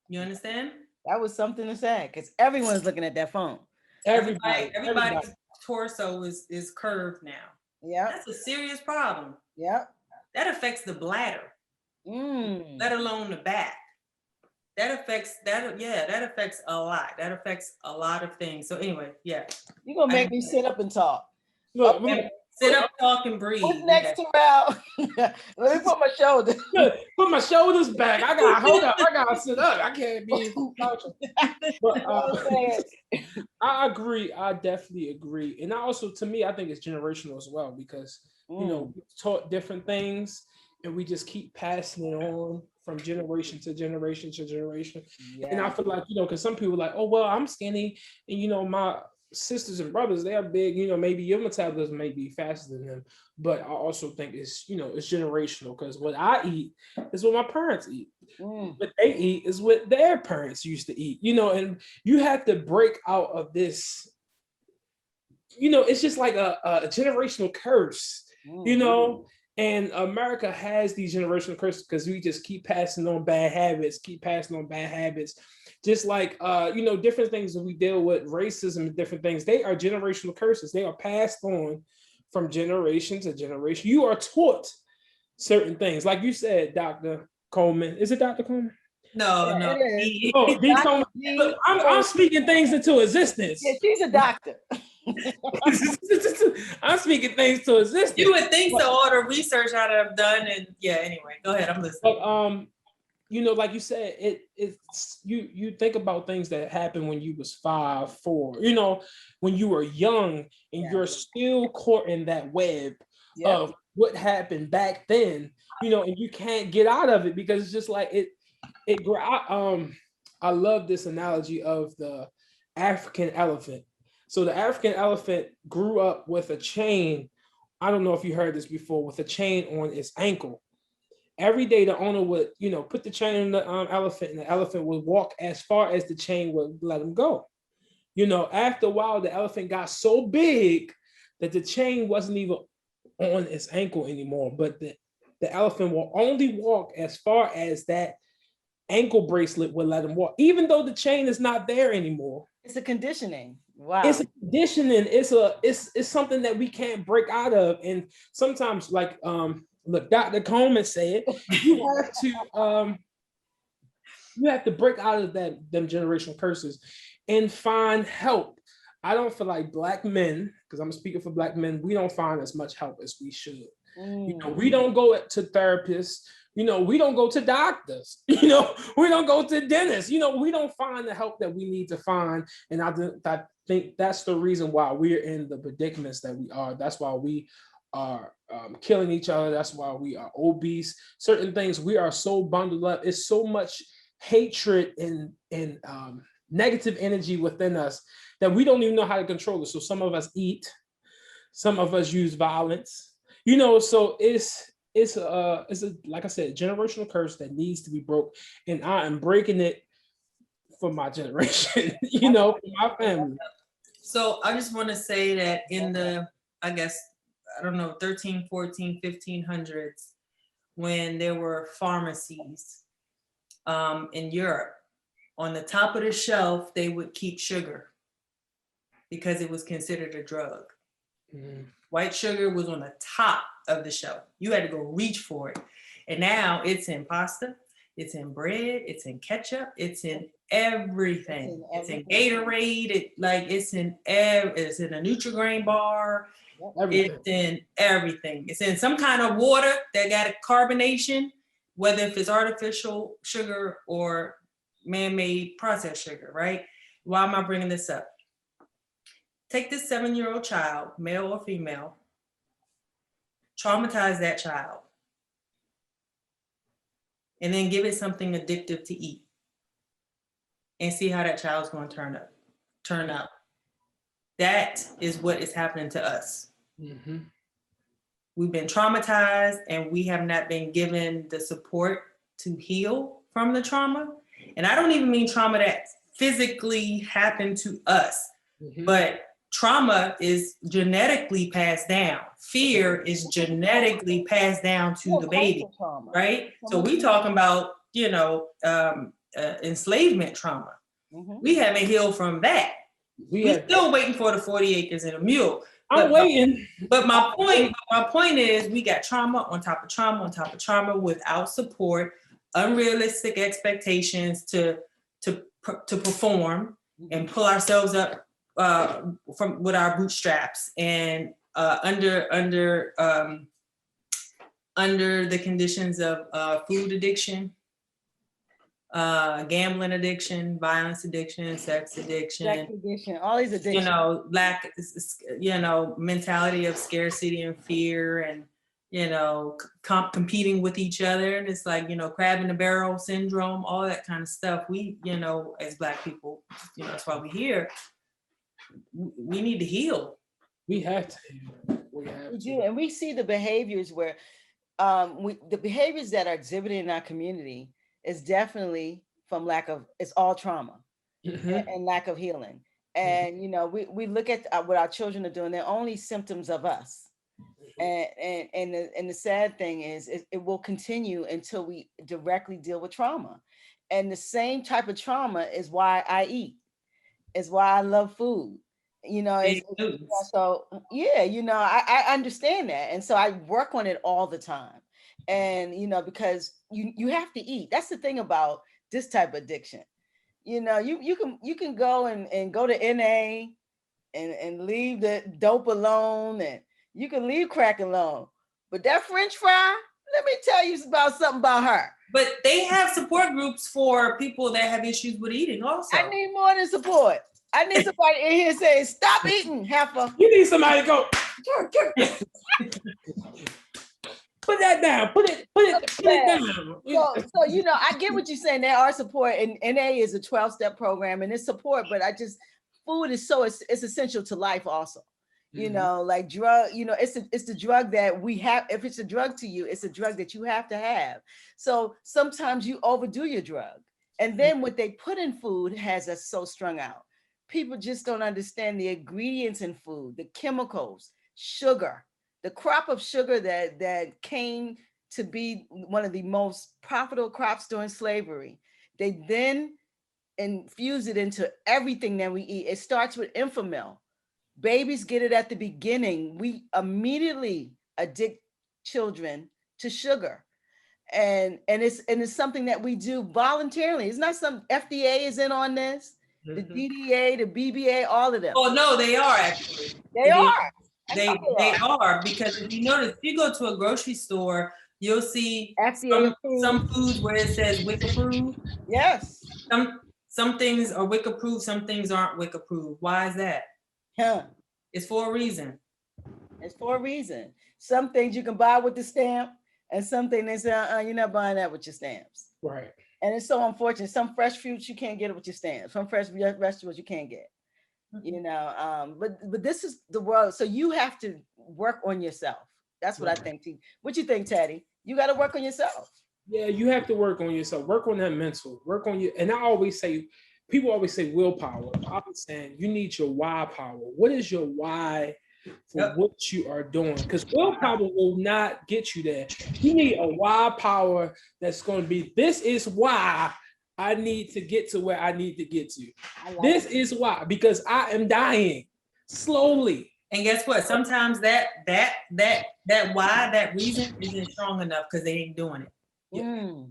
You understand? That was something to say, because everyone's looking at that phone. Everybody's torso is curved now. Yeah. That's a serious problem. Yeah. That affects the bladder. Let alone the back. That affects a lot. That affects a lot of things. So anyway, yeah. You're gonna make me sit up and talk. Look, sit up, talk, and breathe. What's next, Terrell? Let me put my shoulders. Put my shoulders back. I gotta sit up. I can't be slouching. But I agree. I definitely agree. And to me, I think it's generational as well, because we're taught different things and we just keep passing it on from generation to generation to generation. Yeah. And I feel like, because some people are like, oh, well, I'm skinny, and my sisters and brothers, they are big, maybe your metabolism may be faster than them, but I also think it's generational, because what I eat is what my parents eat. What they eat is what their parents used to eat, and you have to break out of this, it's just like a generational curse, and America has these generational curses because we just keep passing on bad habits, just like different things that we deal with, racism and different things. They are generational curses. They are passed on from generation to generation. You are taught certain things, like you said, Dr. Coleman. Is it Dr. Coleman? No. D. Coleman. Look, I'm speaking things into existence. Yeah, she's a doctor. I'm speaking things to existence. You would think so, all the research I'd have done, and anyway, go ahead, I'm listening. But like you said, it's you think about things that happened when you was 5, 4, when you were young, and you're still caught in that web of what happened back then, and you can't get out of it, because it's just like I love this analogy of the African elephant. So the African elephant grew up with a chain. I don't know if you heard this before, with a chain on its ankle. Every day the owner would, put the chain on the elephant, and the elephant would walk as far as the chain would let him go. After a while, the elephant got so big that the chain wasn't even on its ankle anymore, but the elephant will only walk as far as that ankle bracelet will let him walk, even though the chain is not there anymore. It's a conditioning. Wow. It's a conditioning. It's something that we can't break out of. And sometimes, like look, Dr. Coleman said, you have to break out of them generational curses and find help. I don't feel like Black men, because I'm speaking for Black men, we don't find as much help as we should. We don't go to therapists. We don't go to doctors. We don't go to dentists. We don't find the help that we need to find. And I think that's the reason why we're in the predicaments that we are. That's why we are killing each other. That's why we are obese. Certain things, we are so bundled up. It's so much hatred and negative energy within us that we don't even know how to control it. So some of us eat, some of us use violence, so it's a like I said, generational curse that needs to be broke, and I am breaking it for my generation, you know, for my family. So I just want to say that in the, I guess, I don't know, 13, 14, 1500s, when there were pharmacies in Europe, on the top of the shelf, they would keep sugar because it was considered a drug. White sugar was on the top of the shelf. You had to go reach for it. And now it's in pasta, it's in bread, it's in ketchup, it's in everything. It's in Gatorade, it's in a Nutri-Grain bar, it's in everything. It's in some kind of water that got a carbonation, whether if it's artificial sugar or man-made processed sugar, right? Why am I bringing this up? Take this 7-year-old child, male or female, traumatize that child, and then give it something addictive to eat and see how that child's going to turn out. That is what is happening to us. We've been traumatized and we have not been given the support to heal from the trauma. And I don't even mean trauma that physically happened to us, but trauma is genetically passed down. Fear is genetically passed down to the baby, right? So we talking about, enslavement trauma. We haven't healed from that. We're still waiting for the 40 acres and a mule. I'm waiting. But my point is we got trauma on top of trauma on top of trauma without support, unrealistic expectations to perform and pull ourselves up from with our bootstraps, and under the conditions of food addiction, gambling addiction, violence addiction, sex addiction, all these addictions. Lack, mentality of scarcity and fear, and competing with each other, and it's like crab in the barrel syndrome, all that kind of stuff. We, as Black people, that's why we're here. We need to heal. We have to heal. We do, and we see the behaviors where the behaviors that are exhibited in our community is definitely from it's all trauma and lack of healing. And we look at what our children are doing, they're only symptoms of us. And the sad thing is it will continue until we directly deal with trauma. And the same type of trauma is why I eat, is why I love food. So yeah, I understand that. And so I work on it all the time. And because you have to eat. That's the thing about this type of addiction. You can go and go to NA and leave the dope alone, and you can leave crack alone. But that French fry, let me tell you something about her. But they have support groups for people that have issues with eating also. I need more than support. I need somebody in here saying, stop eating, heifer. You need somebody to go, put that down, put it down. So I get what you're saying. There are support, and NA is a 12-step program, and it's support, but food is it's essential to life also. Like drug, it's the drug that we have. If it's a drug to you, it's a drug that you have to have. So sometimes you overdo your drug. And then what they put in food has us so strung out. People just don't understand the ingredients in food, the chemicals, sugar, the crop of sugar that came to be one of the most profitable crops during slavery. They then infuse it into everything that we eat. It starts with Enfamil. Babies get it at the beginning. We immediately addict children to sugar. And it's something that we do voluntarily. It's not some FDA is in on this. The DDA, the BBA, all of them. Oh no, they are actually. They are. They are, because if you notice, if you go to a grocery store, you'll see some foods where it says WIC approved. Yes. Some things are WIC approved, some things aren't WIC approved. Why is that? It's for a reason. It's for a reason. Some things you can buy with the stamp, and some things they say, you're not buying that with your stamps. Right. And it's so unfortunate. Some fresh fruits you can't get it with your stamps. Some fresh vegetables you can't get. But this is the world. So you have to work on yourself. That's what I think, T. What you think, Teddy? You got to work on yourself. Yeah, you have to work on yourself. Work on that mental. Work on your. And I always say, people always say willpower. I'm saying you need your why power. What is your why for what you are doing? Because willpower will not get you there. You need a why power that's going to be. This is why I need to get to where I need to get to. This is why, because I am dying slowly. And guess what? Sometimes that why, that reason isn't strong enough because they ain't doing it. Yeah.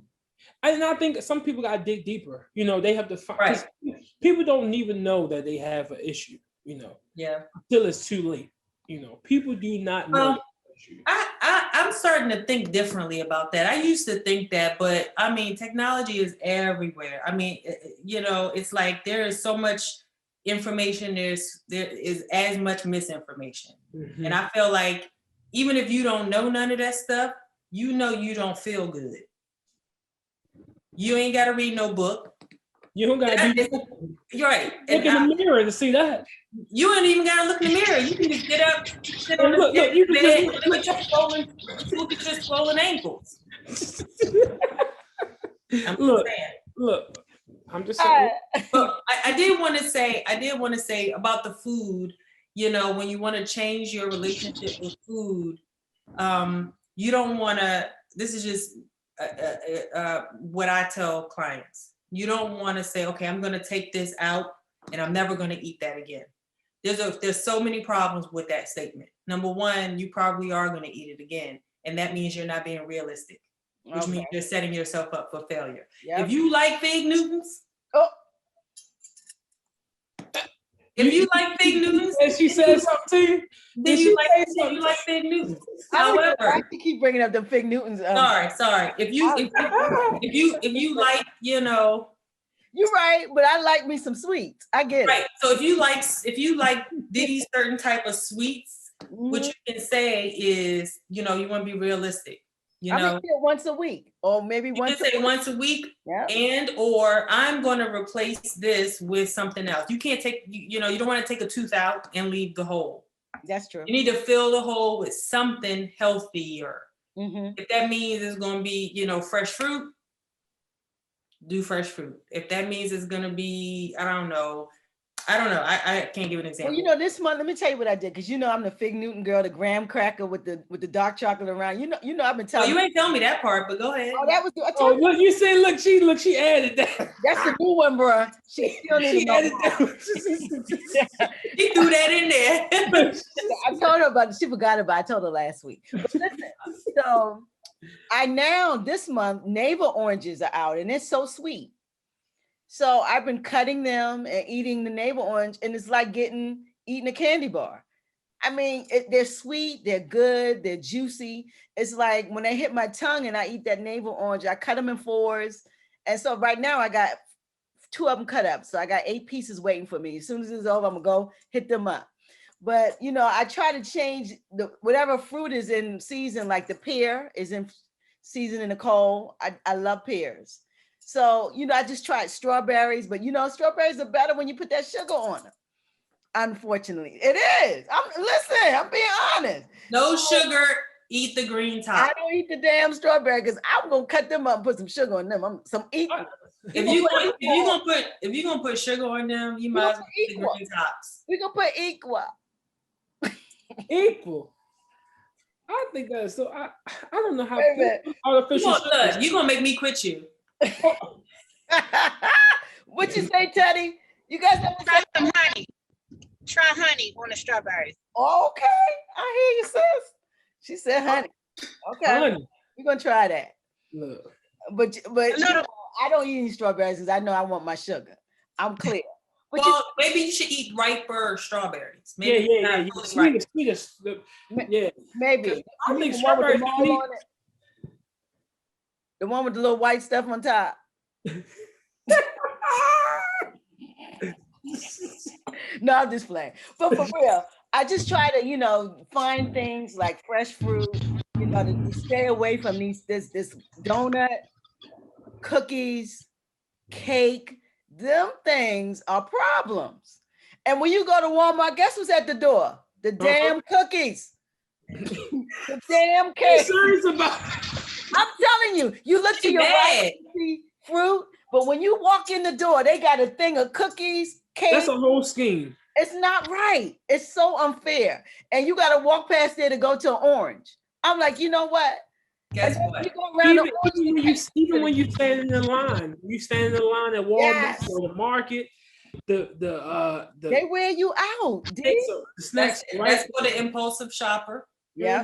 And I think some people got to dig deeper. You know, they have to find. Right. People don't even know that they have an issue. You know. Yeah. Until it's too late. You know, people do not know. I'm starting to think differently about that. I used to think that, but I mean, technology is everywhere. I mean, you know, it's like there is so much information. There is as much misinformation, and I feel like even if you don't know none of that stuff, you know you don't feel good. You ain't got to read no book. You don't got to. You're right. Look in the mirror to see that. You ain't even got to look in the mirror. You can just get up, sit on the bed, look at your swollen ankles. Look. I'm just saying. But I did want to say about the food. You know, when you want to change your relationship with food, you don't want to. This is just what I tell clients. You don't want to say, okay, I'm going to take this out and I'm never going to eat that again. There's so many problems with that statement. Number one, you probably are going to eat it again. And that means you're not being realistic, which means you're setting yourself up for failure. Yep. If you like fig Newtons, if you like fig Newtons, and she said something to you, then you like fig Newtons. However, I keep bringing up the fig Newtons. Sorry. If you like, you know. You're right, but I like me some sweets. I get it. Right. So if you like these certain type of sweets, what you can say is, you know, you want to be realistic. You know, I it once a week, or maybe once a week, and or I'm going to replace this with something else. You can't take, you know, you don't want to take a tooth out and leave the hole. That's true. You need to fill the hole with something healthier. If that means it's going to be, you know, fresh fruit, do fresh fruit. If that means it's going to be, I don't know. I can't give an example. Well, you know, this month, let me tell you what I did, because you know I'm the fig Newton girl, the graham cracker with the dark chocolate around. You know, I've been telling. Oh, you ain't telling me that part, but go ahead. Oh, that was. Look, you say, look, she added that. That's the new one, bro. She still needs to added that. She threw that in there. I told her about it. She forgot about it. I told her last week. But listen, so I now this month navel oranges are out, and it's so sweet. So I've been cutting them and eating the navel orange, and it's like eating a candy bar. I mean, they're sweet, they're good, they're juicy. It's like when they hit my tongue and I eat that navel orange, I cut them in 4s. And so right now I got 2 of them cut up. So I got 8 pieces waiting for me. As soon as it's over, I'm gonna go hit them up. But you know, I try to change whatever fruit is in season, like the pear is in season in the cold. I love pears. So, you know, I just tried strawberries, but you know, strawberries are better when you put that sugar on them. Unfortunately, it is. I'm being honest. No sugar, eat the green top. I don't eat the damn strawberry because I'm gonna cut them up and put some sugar on them. If you're gonna put sugar on them, you might as well eat the green tops. We're gonna put equal. Equal. I think that's so. I don't know how artificial. Look, you're gonna make me quit you. What you say, Teddy? You guys try some honey. Try honey on the strawberries. Okay, I hear you, sis. She said honey. Okay, honey. We're gonna try that. Look. But I don't eat any strawberries because I know I want my sugar. I'm clear. Well, maybe you should eat riper strawberries. Maybe yeah. Sweetest. Yeah. Maybe. I think strawberries. The one with the little white stuff on top. No, I'm just playing. But for real, I just try to, you know, find things like fresh fruit, you know, to stay away from this donut, cookies, cake. Them things are problems. And when you go to Walmart, guess who's at the door? The damn cookies. The damn cake. Serious about I'm telling you, you look to your right, you see fruit, but when you walk in the door, they got a thing of cookies, cake. That's a whole scheme. It's not right. It's so unfair. And you got to walk past there to go to an orange. I'm like, you know what? Guess what? You go around Even when you stand in the line, you stand in the line at Walmart or the market, they wear you out. the snacks. That's for the impulsive shopper. Yeah.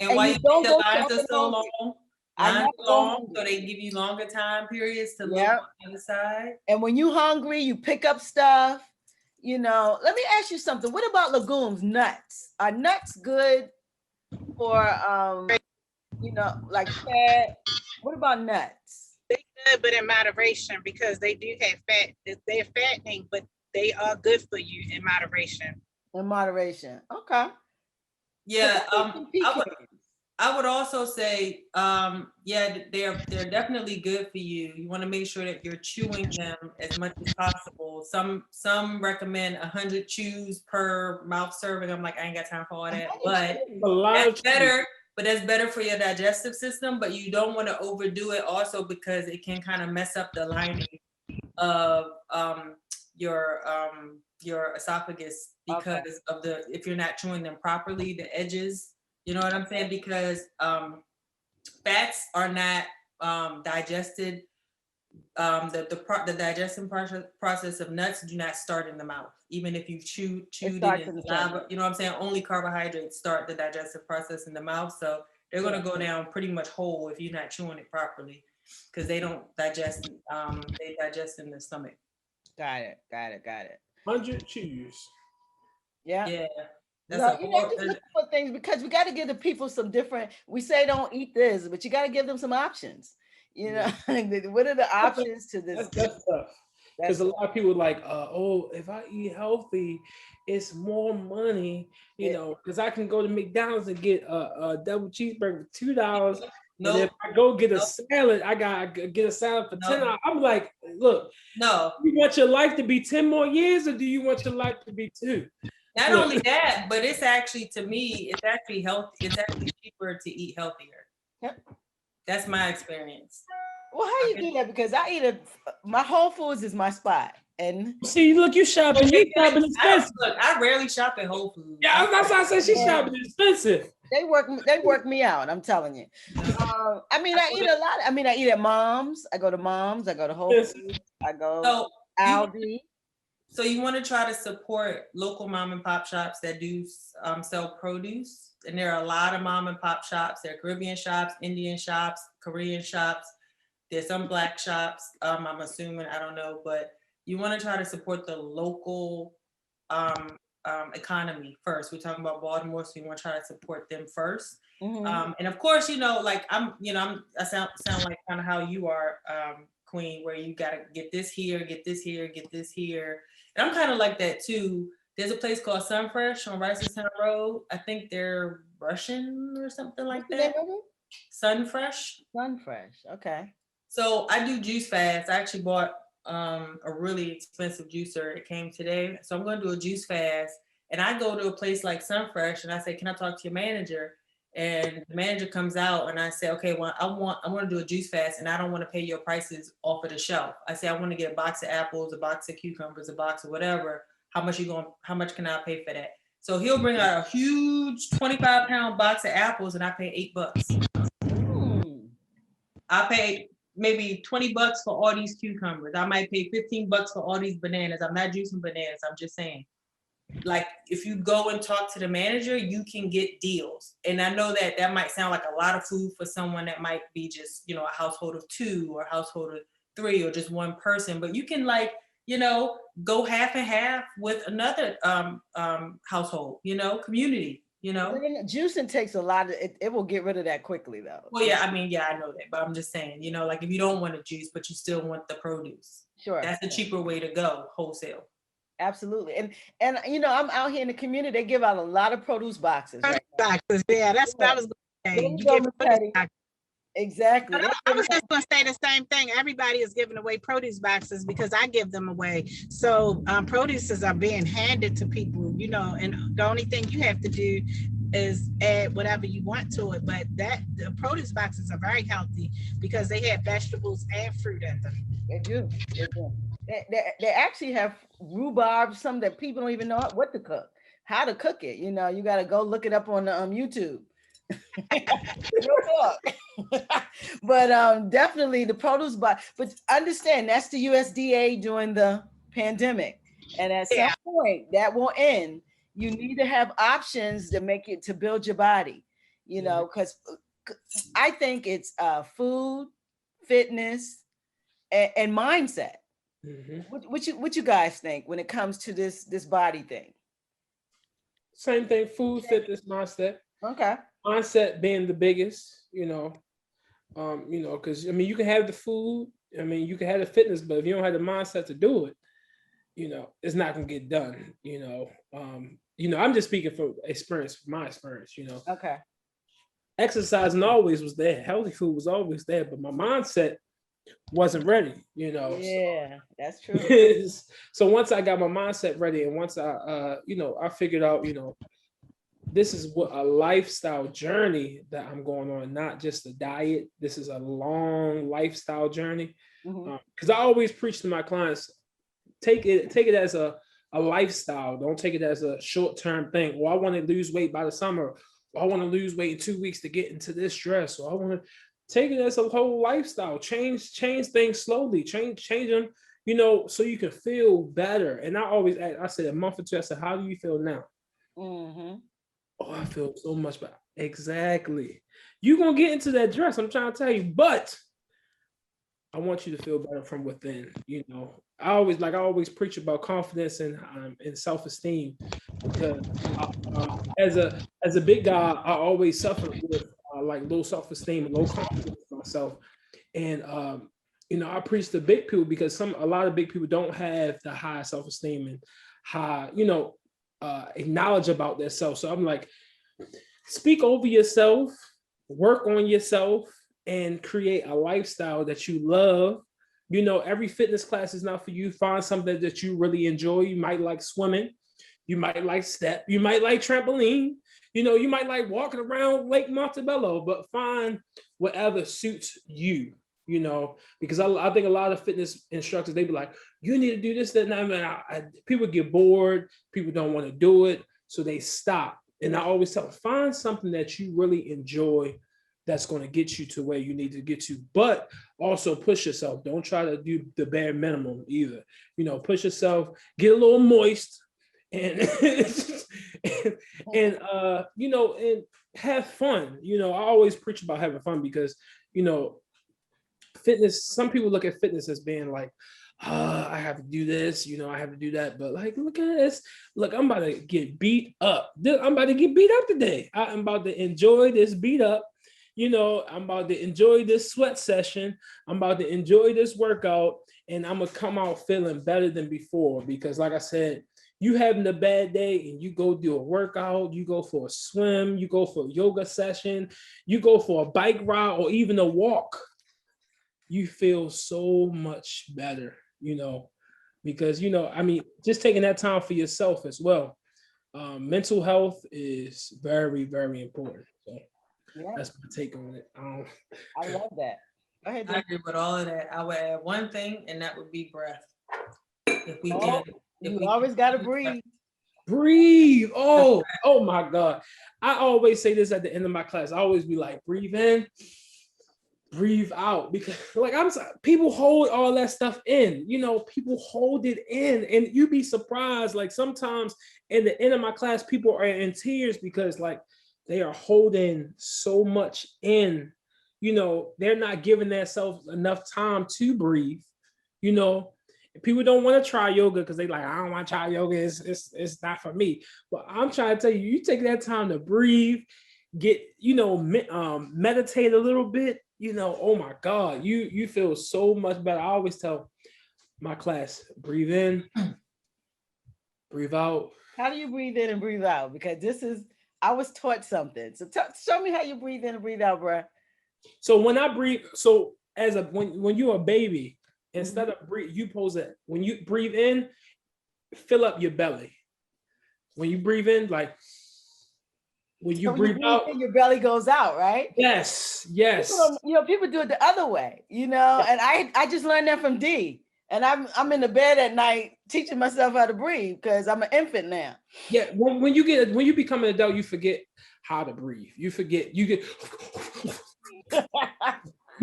And why you think the lines are so long? So they give you longer time periods to look on the other side. And when you hungry, you pick up stuff. You know, let me ask you something. What about legumes, nuts? Are nuts good for you know, like fat? What about nuts? They're good, but in moderation, because they do have fat. They're fattening, but they are good for you in moderation. In moderation. Okay. Yeah. I would also say, yeah, they're definitely good for you. You want to make sure that you're chewing them as much as possible. Some recommend 100 chews per mouth serving. I'm like, I ain't got time for all that, but that's better. But that's better for your digestive system. But you don't want to overdo it also, because it can kind of mess up the lining of your esophagus, because of if you're not chewing them properly, the edges. You know what I'm saying? Because fats are not digested. The digestion process of nuts do not start in the mouth. Even if you've chewed it in the saliva, you know what I'm saying? Only carbohydrates start the digestive process in the mouth. So they're going to go down pretty much whole if you're not chewing it properly, because they don't digest. They digest in the stomach. Got it. 100 chews. Yeah. Yeah. No, you know, just look for things, because we got to give the people some different. We say don't eat this, but you got to give them some options. You know, what are the options to this? That's tough. Because a lot of people are like, oh, if I eat healthy, it's more money. You know, because I can go to McDonald's and get a double cheeseburger for $2. And if I go get a salad, I gotta get a salad for $10. I'm like, look, no. You want your life to be 10 more years, or do you want your life to be 2? Not only that, but it's actually, to me, it's actually healthy. It's actually cheaper to eat healthier. Yep. That's my experience. Well, how you do that? Because I eat my Whole Foods is my spot. And see, look, you shopping. You shopping expensive. I rarely shop at Whole Foods. Yeah, that's why I said she's shopping expensive. They work me out. I'm telling you. I mean, I eat a lot. I mean, I eat at Mom's. I go to Mom's. I go to Whole Foods. I go Aldi. So you want to try to support local mom and pop shops that do sell produce. And there are a lot of mom and pop shops. There are Caribbean shops, Indian shops, Korean shops. There's some Black shops, I'm assuming, I don't know. But you want to try to support the local economy first. We're talking about Baltimore, so you want to try to support them first. Mm-hmm. And of course, you know, like I sound like kind of how you are, Queen, where you got to get this here, get this here, get this here. And I'm kind of like that too. There's a place called Sunfresh on Ricerstown Road. I think they're Russian or something like that. Sunfresh. Okay. So I do juice fast. I actually bought a really expensive juicer. It came today. So I'm going to do a juice fast. And I go to a place like Sunfresh and I say, can I talk to your manager? And the manager comes out and I say, okay, well, I want to do a juice fast and I don't want to pay your prices off of the shelf. I say, I want to get a box of apples, a box of cucumbers, a box of whatever. How much can I pay for that? So he'll bring out a huge 25-pound box of apples and I pay $8. I pay maybe $20 for all these cucumbers. I might pay $15 for all these bananas. I'm not juicing bananas. I'm just saying. Like, if you go and talk to the manager, you can get deals. And I know that might sound like a lot of food for someone that might be just, you know, a household of 2 or a household of 3 or just one person. But you can, like, you know, go half and half with another household, you know, community, you know. Juicing takes a lot of it. It will get rid of that quickly, though. Well, yeah, I mean, yeah, I know that. But I'm just saying, you know, like if you don't want to juice, but you still want the produce. Sure. That's a cheaper way to go, wholesale. Absolutely. And you know, I'm out here in the community. They give out a lot of produce boxes. Right? Boxes, yeah, that's what I was going to say. Exactly. I was just going to say the same thing. Everybody is giving away produce boxes because I give them away. So produces are being handed to people, you know, and the only thing you have to do, is add whatever you want to it. But the produce boxes are very healthy because they have vegetables and fruit in them. They do. They do. They actually have rhubarb, some that people don't even know what to cook, how to cook it. You know, you got to go look it up on YouTube. But definitely the produce box. But understand that's the USDA during the pandemic, and at some point that will end. You need to have options to make it to build your body. You know, because I think it's food, fitness, and mindset. What you guys think when it comes to this body thing? Same thing, food, fitness, mindset. Okay. Mindset being the biggest, because I mean, you can have the food, I mean, you can have the fitness, but if you don't have the mindset to do it, it's not gonna get done. I'm just speaking from experience, from my experience. Okay. Exercising always was there, healthy food was always there, but my mindset wasn't ready. Yeah, that's true. So once I got my mindset ready, and once I figured out, this is what a lifestyle journey that I'm going on, not just a diet. This is a long lifestyle journey. Because I always preach to my clients, take it as a lifestyle. Don't take it as a short-term thing. Well, I want to lose weight by the summer. Or I want to lose weight in 2 weeks to get into this dress. Or I want to take it as a whole lifestyle. Change things slowly. Change them, so you can feel better. And I always ask, I said a month or two, I said, how do you feel now? Oh, I feel so much better. Exactly. You're going to get into that dress, I'm trying to tell you, but I want you to feel better from within. I always preach about confidence and self-esteem, because as a big guy, I always suffered with low self-esteem and low confidence in myself. And I preach to big people because a lot of big people don't have the high self-esteem and high, acknowledge about themselves. So I'm like, speak over yourself, work on yourself, and create a lifestyle that you love. Every fitness class is not for you. Find something that you really enjoy. You might like swimming, you might like step, you might like trampoline, you might like walking around Lake Montebello, but find whatever suits you. Because I think a lot of fitness instructors, they be like, you need to do this, that, and that. People get bored, people don't want to do it, so they stop. And I always tell them, find something that you really enjoy that's going to get you to where you need to get to, but also push yourself. Don't try to do the bare minimum either. Push yourself, get a little moist, and and have fun. I always preach about having fun because fitness, some people look at fitness as being like, I have to do this, I have to do that. But look at this. Look, I'm about to get beat up. I'm about to get beat up today. I'm about to enjoy this beat up. I'm about to enjoy this sweat session. I'm about to enjoy this workout. And I'm going to come out feeling better than before. Because like I said, you having a bad day and you go do a workout, you go for a swim, you go for a yoga session, you go for a bike ride or even a walk, you feel so much better, because, just taking that time for yourself as well. Mental health is very, very important. So that's my take on it. I love that. Go ahead, I agree with all of that. I would add one thing, and that would be breath. If we can. You always got to breathe. Breathe. Oh my God. I always say this at the end of my class. I always be like, breathe in, breathe out, because people hold all that stuff in, people hold it in, and you'd be surprised. Sometimes in the end of my class, people are in tears because they are holding so much in, they're not giving themselves enough time to breathe. People don't want to try yoga because they I don't want to try yoga. It's not for me. But I'm trying to tell you, you take that time to breathe, get, meditate a little bit, oh my God, you feel so much better. I always tell my class, breathe in, breathe out. How do you breathe in and breathe out? Because I was taught something. So show me how you breathe in and breathe out, bro. So when I breathe, when you're a baby, instead of breathe, when you breathe in, fill up your belly. When you breathe in, When you So breathe out, in, your belly goes out, right? yes, yes. People do it the other way, and I just learned that from D. And I'm in the bed at night teaching myself how to breathe because I'm an infant now. Yeah, when you become an adult, you forget how to breathe. You forget you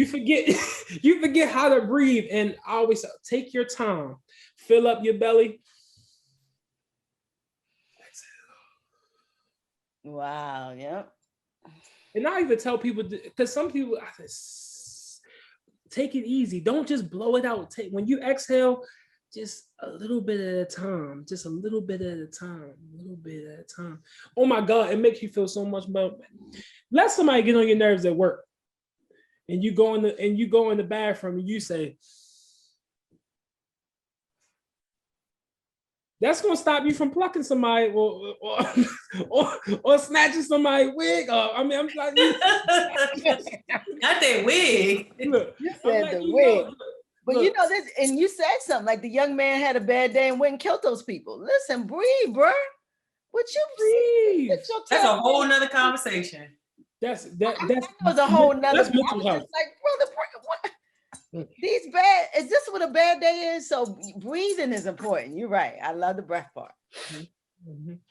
forget how to breathe. And I always say, take your time, fill up your belly. Wow. Yep. And I even tell people, because some people take it easy. Don't just blow it out. When you exhale, just a little bit at a time. Just a little bit at a time. A little bit at a time. Oh my God, it makes you feel so much better. Let somebody get on your nerves at work, and you go in the bathroom and you say, that's gonna stop you from plucking somebody or snatching somebody's wig off. I mean, I'm like, not that wig. You said the wig. But look, this, and you said something like the young man had a bad day and went and killed those people. Listen, breathe, bro. What you breathe? That's a whole nother conversation. That was a whole nother. That's mental health. Like, brother, what? These bad, is this what a bad day is? So breathing is important. You're right. I love the breath part.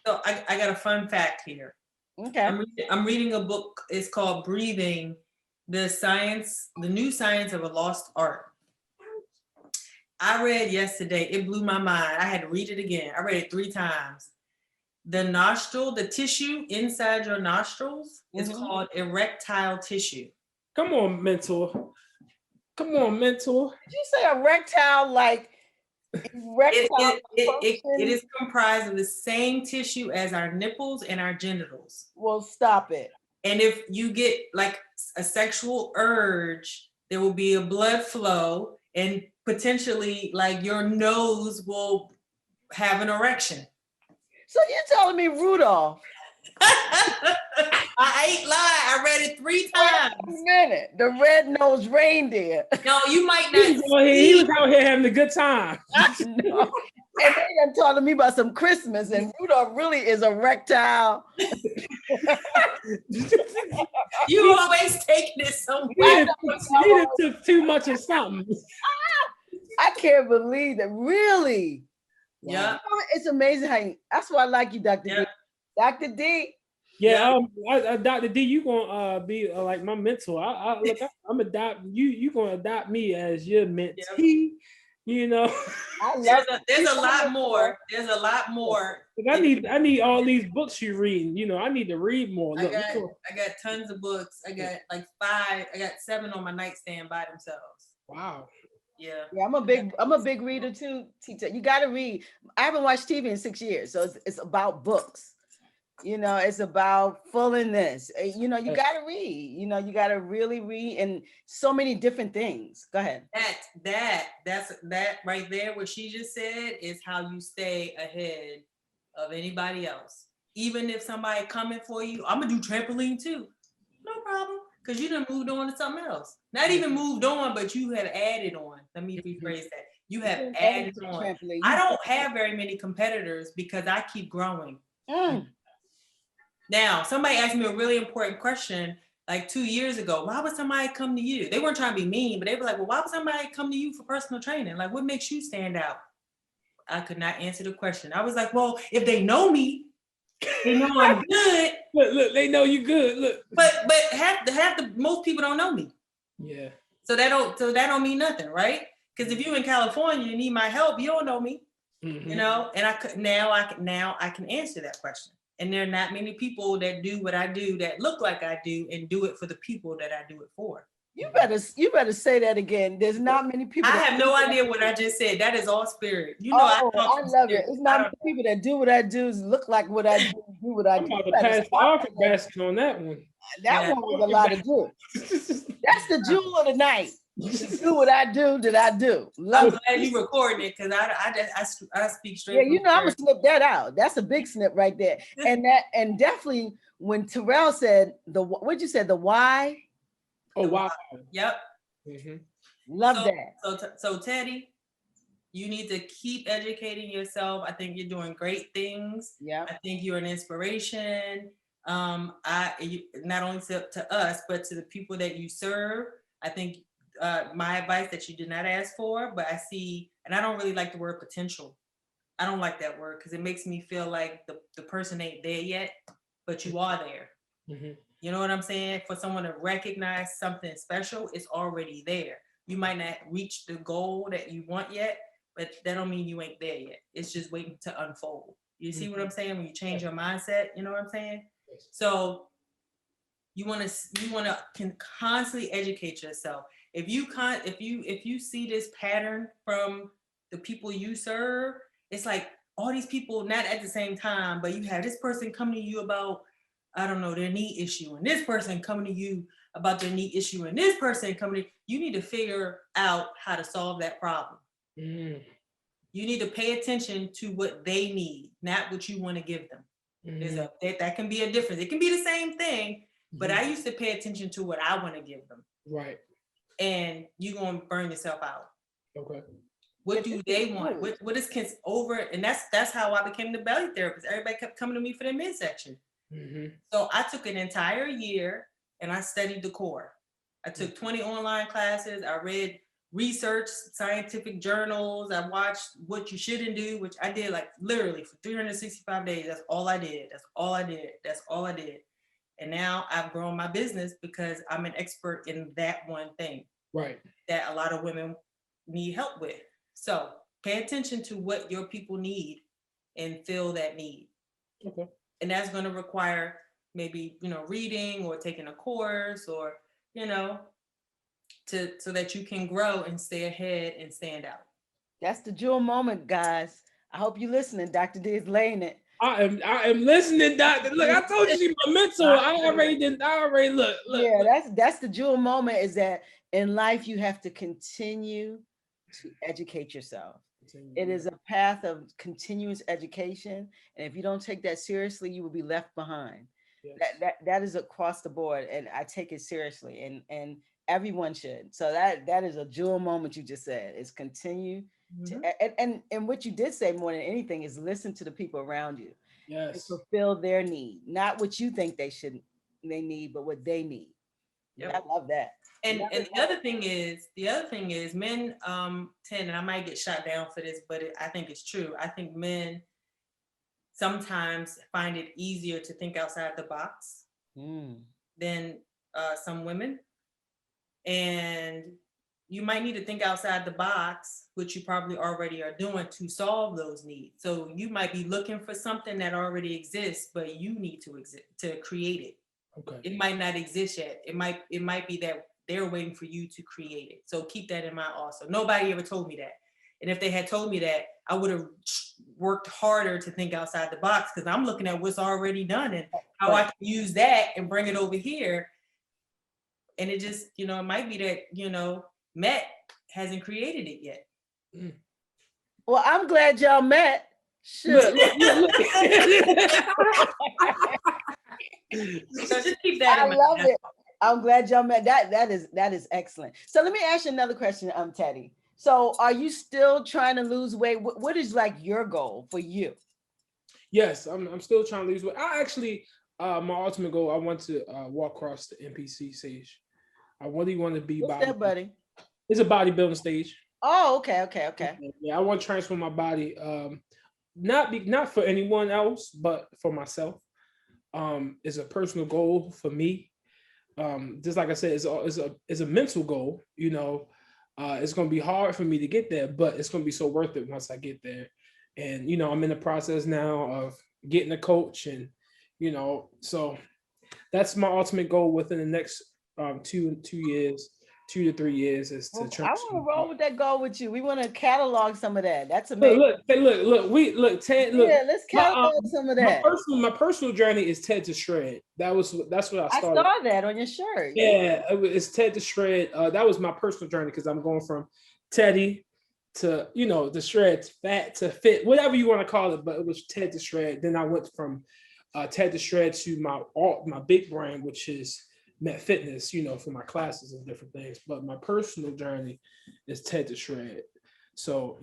So I got a fun fact here. Okay. I'm reading a book. It's called Breathing, the new science of a lost art. I read yesterday, it blew my mind. I had to read it again. I read it 3 times. The tissue inside your nostrils is called erectile tissue. Come on, mentor. Come on, mentor. Did you say erectile, like erectile? It is comprised of the same tissue as our nipples and our genitals. Well, stop it. And if you get like a sexual urge, there will be a blood flow and potentially like your nose will have an erection. So you're telling me Rudolph? I ain't lying. I read it 3 times. Wait a minute. The red-nosed reindeer. No, you might not. He was out here having a good time. No. And they done talking to me about some Christmas, and Rudolph really is erectile. You always taking it somewhere. He took too much of something. I can't believe that. Really? Yeah. It's amazing how that's why I like you, Dr. D. Dr. D. Yeah, Dr. D, you gonna be like my mentor. I'm adopt you. You gonna adopt me as your mentee. You know, there's a lot more. There's a lot more. I need all these books you reading. You know, I need to read more. Look, I got tons of books. I got like 5. I got 7 on my nightstand by themselves. Wow. Yeah. I'm a big reader too, Tita. You got to read. I haven't watched TV in 6 years, so it's about books. It's about fullness. You got to read. You got to really read, and so many different things. Go ahead. That's right there. What she just said is how you stay ahead of anybody else. Even if somebody coming for you, I'm gonna do trampoline too. No problem. Because you done moved on to something else. Not even moved on, but you have added on. Let me rephrase that. You have added on. I don't have very many competitors because I keep growing. Now, somebody asked me a really important question like 2 years ago. Why would somebody come to you? They weren't trying to be mean, but they were like, well, why would somebody come to you for personal training? Like, what makes you stand out? I could not answer the question. I was like, well, if they know me, they know I'm good. Look, they know you good. Look, but most people don't know me. Yeah. So that don't mean nothing, right? Because if you're in California, you need my help. You don't know me, And I can answer that question. And there are not many people that do what I do that look like I do and do it for the people that I do it for. You better say that again. There's not many people. I have no idea what I just said. That is all spirit. I love it. It's not many people that do what I do, look like what I do what I do. I'm about to pass the office basket on that one. That one was a lot of do. That's the jewel of the night. Do what I do that I do. I'm glad you recorded it because I speak straight. Yeah, I'm gonna snip that out. That's a big snip right there. And definitely when Terrell said what'd you say, the why? Oh wow. Yep. Love that. So Teddy, you need to keep educating yourself. I think you're doing great things. Yeah. I think you're an inspiration. Not only to us, but to the people that you serve. I think my advice that you did not ask for, but I see, and I don't really like the word potential. I don't like that word because it makes me feel like the person ain't there yet, but you are there. Mm-hmm. You know what I'm saying? For someone to recognize something special, it's already there. You might not reach the goal that you want yet, but that don't mean you ain't there yet. It's just waiting to unfold. You see what I'm saying? When you change your mindset, you know what I'm saying? So you want to can constantly educate yourself. If you see this pattern from the people you serve, it's like all these people not at the same time, but you have this person coming to you about, I don't know, their knee issue, and this person coming to you about their knee issue, and this person coming to you. Need to figure out how to solve that problem. Mm. You need to pay attention to what they need, not what you want to give them. That can be a difference. It can be the same thing, but I used to pay attention to what I want to give them. Right. And you're going to burn yourself out. Okay. What do they want? What is over? And that's how I became the belly therapist. Everybody kept coming to me for their midsection. Mm-hmm. So I took an entire year and I studied the core. I took 20 online classes. I read research, scientific journals. I watched What You Shouldn't Do, which I did like literally for 365 days. That's all I did. That's all I did. That's all I did. And now I've grown my business because I'm an expert in that one thing. Right. That a lot of women need help with. So pay attention to what your people need and fill that need. Okay. And that's going to require maybe, reading or taking a course or, so that you can grow and stay ahead and stand out. That's the jewel moment, guys. I hope you're listening. Dr. D is laying it. I am listening, Doctor. Look, I told you she's my mentor. I already look. Yeah, that's the jewel moment, is that in life you have to continue to educate yourself. It is a path of continuous education. And if you don't take that seriously, you will be left behind. Yes. That is across the board. And I take it seriously. And everyone should. So that is a jewel moment you just said, is continue to, and what you did say more than anything is listen to the people around you. Yes. And fulfill their need, not what you think they need, but what they need. Yep. I love that. And the other thing is men tend, and I might get shot down for this, but I think it's true. I think men sometimes find it easier to think outside the box than some women. And you might need to think outside the box, which you probably already are doing, to solve those needs. So you might be looking for something that already exists, but you need to create it. Okay. It might not exist yet. It might be that they're waiting for you to create it. So keep that in mind also. Nobody ever told me that. And if they had told me that, I would have worked harder to think outside the box, because I'm looking at what's already done and how I can use that and bring it over here. And it just, it might be that, M.E.T hasn't created it yet. Mm. Well, I'm glad y'all met. Look. So just keep that in mind. I love it. I'm glad y'all met. That is excellent. So let me ask you another question, Teddy. So are you still trying to lose weight? What is like your goal for you? Yes, I'm still trying to lose weight. I actually, my ultimate goal, I want to walk across the NPC stage. I really want to be What's that, buddy? It's a bodybuilding stage. Oh, okay. Yeah, I want to transform my body. Not for anyone else, but for myself. It's a personal goal for me. Just like I said, it's a mental goal. It's going to be hard for me to get there, but it's going to be so worth it once I get there. And I'm in the process now of getting a coach, and so that's my ultimate goal within the next 2 to 3 years is to I want to roll with that goal with you. We want to catalog some of that. That's amazing. Look, Ted. Look, yeah, let's catalog some of that. My personal journey is Ted to Shred. That's what I started. I saw that on your shirt. Yeah, it's Ted to Shred. That was my personal journey, because I'm going from Teddy to the Shred, to fat to fit, whatever you want to call it. But it was Ted to Shred. Then I went from Ted to Shred to my big brand, which is M.E.T Fitness, for my classes and different things. But my personal journey is Ted to Shred. So,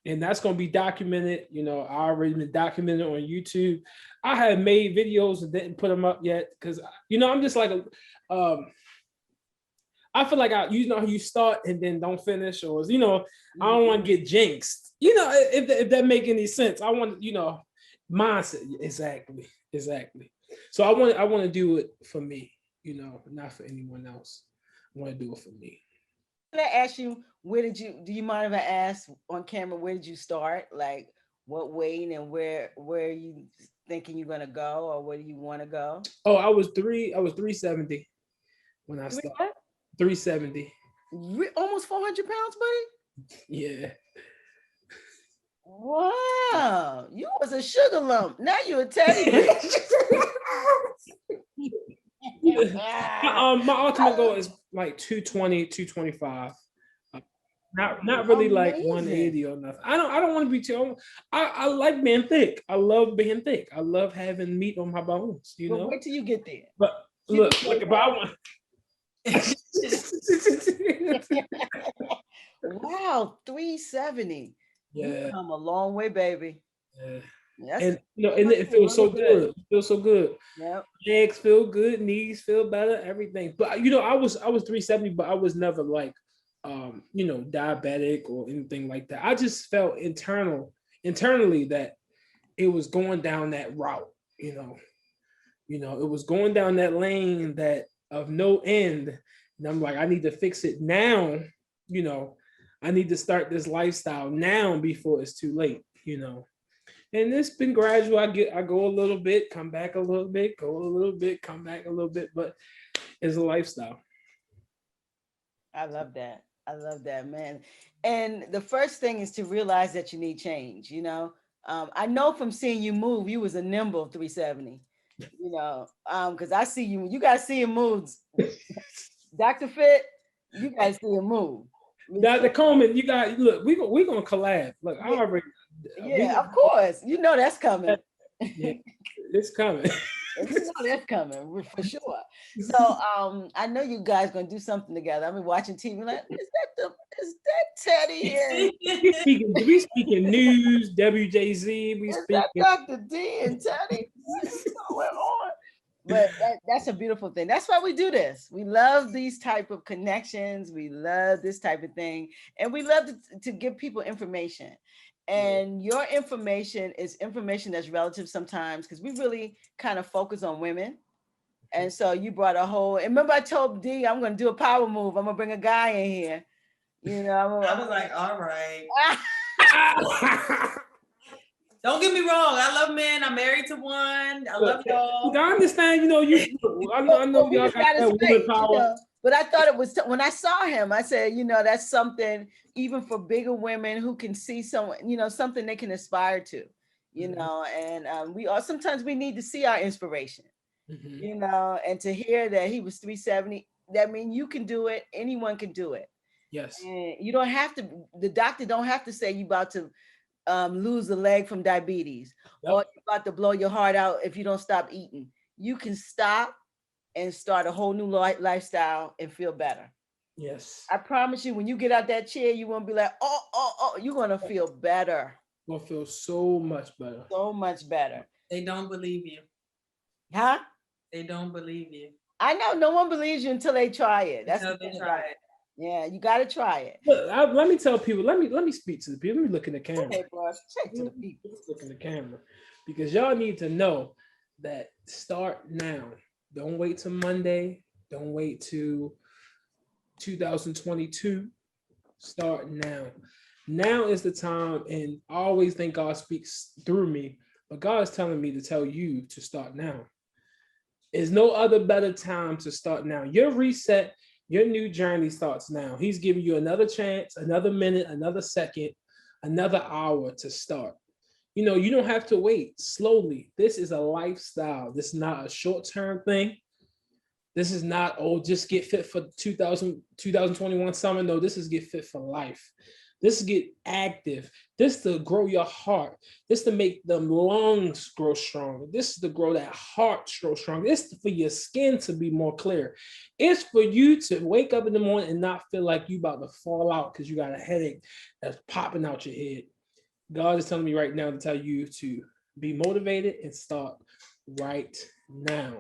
and that's going to be documented. I already been documented on YouTube. I have made videos and didn't put them up yet because, I'm just like, I feel like you start and then don't finish, or, I don't want to get jinxed. If that make any sense. I want, mindset. Exactly. So I want to do it for me, not for anyone else. I want to do it for me. Can I ask you, do you mind if I ask on camera, where did you start? Like what weight and where are you thinking you're gonna go, or where do you want to go? Oh, I was 370 when I started. 370. Almost 400 pounds, buddy? Yeah. Wow, you was a sugar lump. Now you're a teddy bear. My ultimate goal is like 220, 225. Not really like 180 or nothing. I don't want to be too. I like being thick. I love being thick. I love having meat on my bones. But wait till you get there. But look, if I want. Wow, 370. Yeah, you come a long way, baby. Yeah. And it feels so good. It feels so good. Yep. Legs feel good, knees feel better, everything. But I was 370, but I was never like diabetic or anything like that. I just felt internally that it was going down that route, it was going down that lane that of no end. And I'm like, I need to fix it now, I need to start this lifestyle now before it's too late, And it's been gradual. I go a little bit, come back a little bit, go a little bit, come back a little bit, but it's a lifestyle. I love that. I love that, man. And the first thing is to realize that you need change. I know from seeing you move, you was a nimble 370. Because I see you. You guys see him move. Dr. Fit, you guys see him move. Dr. Coleman, you guys look. We're gonna collab. Look, I already. Yeah, of course. That's coming. Yeah, it's coming. That's coming for sure. So I know you guys gonna do something together. I've been watching TV like, is that Teddy? We speaking news, WJZ. We speaking Dr. D and Teddy. What's going on? But that's a beautiful thing. That's why we do this. We love these type of connections. We love this type of thing, and we love to give people information. And your information is information that's relative sometimes, because we really kind of focus on women. And so you brought a whole, and remember I told D, I'm going to do a power move. I'm going to bring a guy in here. I was like, all right. Don't get me wrong. I love men. I'm married to one. I love y'all. I understand, I know y'all got that woman power. But I thought it was, when I saw him, I said, that's something even for bigger women who can see someone, something they can aspire to, and we all, sometimes we need to see our inspiration, and to hear that he was 370, that means you can do it. Anyone can do it. Yes. And you don't have to, the doctor don't have to say you about to lose a leg from diabetes, or you're about to blow your heart out if you don't stop eating. You can stop and start a whole new lifestyle and feel better. Yes. I promise you, when you get out that chair, you won't be like, oh, you're going to feel better. You'll feel so much better. So much better. They don't believe you. Huh? They don't believe you. I know no one believes you until they try it. That's until they try it. Yeah, you got to try it. Look, let me tell people, let me speak to the people. Let me look in the camera. Okay, bro. Check to the people. Look in the camera. Because y'all need to know that start now. Don't wait till Monday. Don't wait till 2022. Start now. Now is the time, and I always think God speaks through me, but God is telling me to tell you to start now. There's no other better time to start now. Your reset, your new journey starts now. He's giving you another chance, another minute, another second, another hour to start. You don't have to wait. Slowly. This is a lifestyle. This is not a short-term thing. This is not, just get fit for 2021 summer. No, this is get fit for life. This to get active. This to grow your heart. This to make them lungs grow stronger. This is to grow that heart grow stronger. This is for your skin to be more clear. It's for you to wake up in the morning and not feel like you about to fall out because you got a headache that's popping out your head. God is telling me right now to tell you to be motivated and start right now.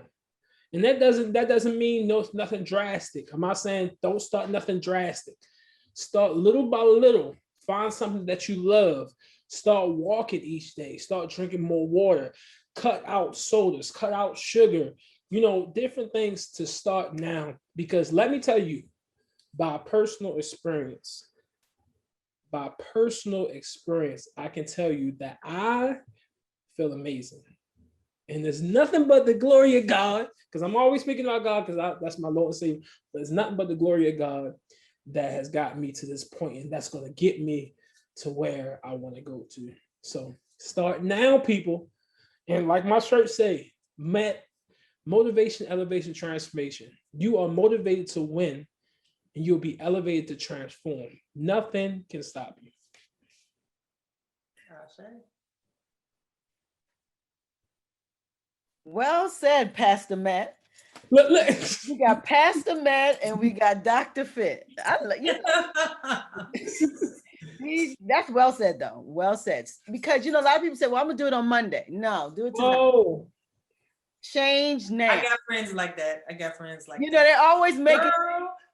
And that doesn't mean nothing drastic. I'm not saying don't start nothing drastic. Start little by little. Find something that you love. Start walking each day. Start drinking more water. Cut out sodas. Cut out sugar. You know, different things to start now. Because let me tell you, by personal experience, I can tell you that I feel amazing. And there's nothing but the glory of God, because I'm always speaking about God, because that's my Lord and Savior. But it's nothing but the glory of God that has got me to this point, and that's going to get me to where I want to go to. So start now, people. And like my shirt say, MET, motivation, elevation, transformation. You are motivated to win, and you'll be elevated to transform. Nothing can stop you. Well said, Pastor Matt. Look. We got Pastor Matt and we got Dr. Fit. That's well said, though. Well said. Because, you know, a lot of people say, well, I'm going to do it on Monday. No, do it tonight. Oh. Change now. I got friends like that. You know, they always make it.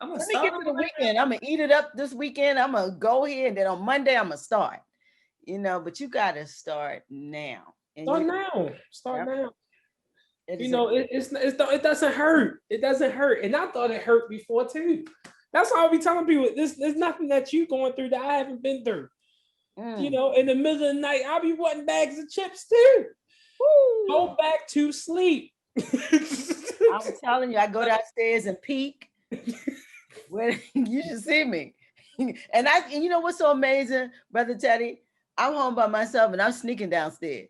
I'm gonna Let me get to the weekend. I'm going to eat it up this weekend. I'm going to go here. And then on Monday, I'm going to start. You know, but you got to start now. Start now. You know, it doesn't hurt. It doesn't hurt. And I thought it hurt before too. That's why I'll be telling people, there's nothing that you're going through that I haven't been through. You know, in the middle of the night, I'll be wanting bags of chips too. Woo. Go back to sleep. I'm telling you, I go downstairs and peek. When you should see me. And you know what's so amazing, Brother Teddy? I'm home by myself and I'm sneaking downstairs.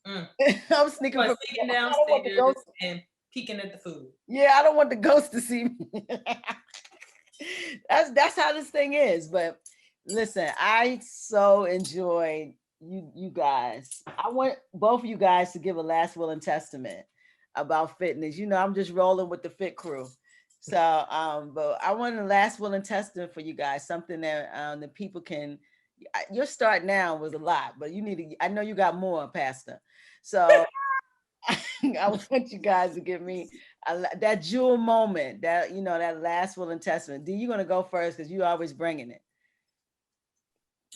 I'm sneaking downstairs and peeking at the food. Yeah, I don't want the ghost to see me. That's how this thing is. But listen, I so enjoyed you guys. I want both of you guys to give a last will and testament about fitness. You know, I'm just rolling with the fit crew. So but I want a last will and testament for you guys, something that the people can. Your start now was a lot, but you need to. I know you got more, Pastor. So I want you guys to give me that jewel moment, that, you know, that last will and testament. D, you're gonna go first because you always bringing it.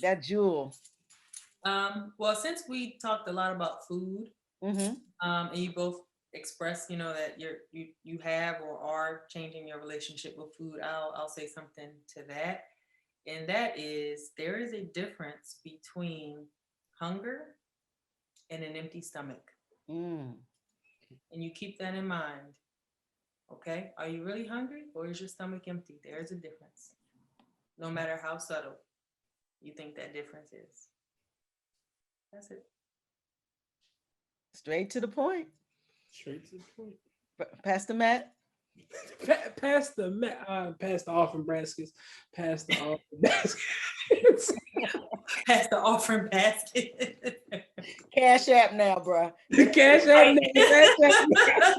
That jewel. Well, since we talked a lot about food, and you both expressed, you know, that you have or are changing your relationship with food, I'll say something to that. And that is, there is a difference between hunger and an empty stomach. And you keep that in mind. Okay? Are you really hungry or is your stomach empty? There's a difference. No matter how subtle you think that difference is. That's it. Straight to the point. Straight to the point. Pastor Matt? Pastor offering baskets. Pass the offering baskets. Pass the offering basket. Cash app now, bro. Cash app now.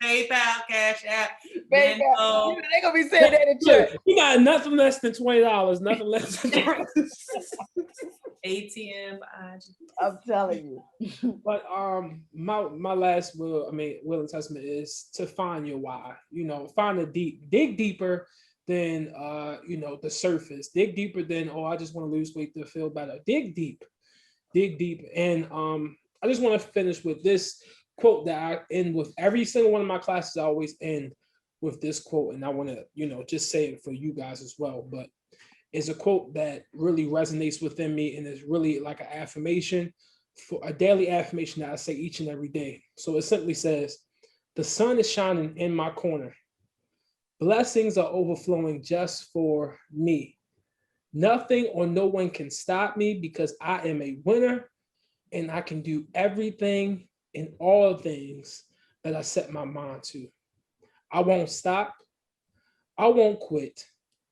PayPal, Cash App. PayPal. They're gonna be saying that in church. You got nothing less than $20. Nothing less than ATM. I'm telling you. But my last will and testament is to find your why. You know, dig deeper than you know, the surface. Dig deeper than, I just want to lose weight to feel better. Dig deep. And I just want to finish with this quote that I end with every single one of my classes. I always end with this quote, and I want to, you know, just say it for you guys as well. But it's a quote that really resonates within me, and is really like an affirmation, for a daily affirmation that I say each and every day. So it simply says, "The sun is shining in my corner. Blessings are overflowing just for me. Nothing or no one can stop me because I am a winner and I can do everything and all things that I set my mind to. I won't stop. I won't quit.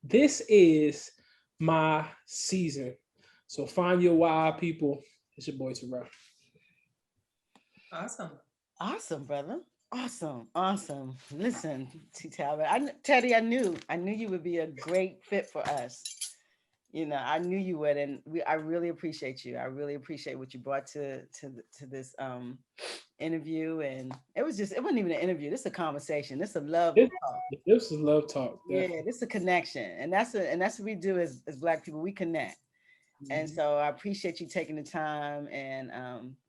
This is my season. So find your why, people. It's your boy Terrell. Awesome. Awesome, brother. Awesome. Listen, T. Talbot, Teddy, I knew you would be a great fit for us. You know, I knew you would, and I really appreciate you. I really appreciate what you brought to this interview. And it wasn't even an interview. This is a conversation. This is a love talk. This is love talk. Definitely. Yeah, this is a connection, and that's what we do as Black people. We connect. And so I appreciate you taking the time and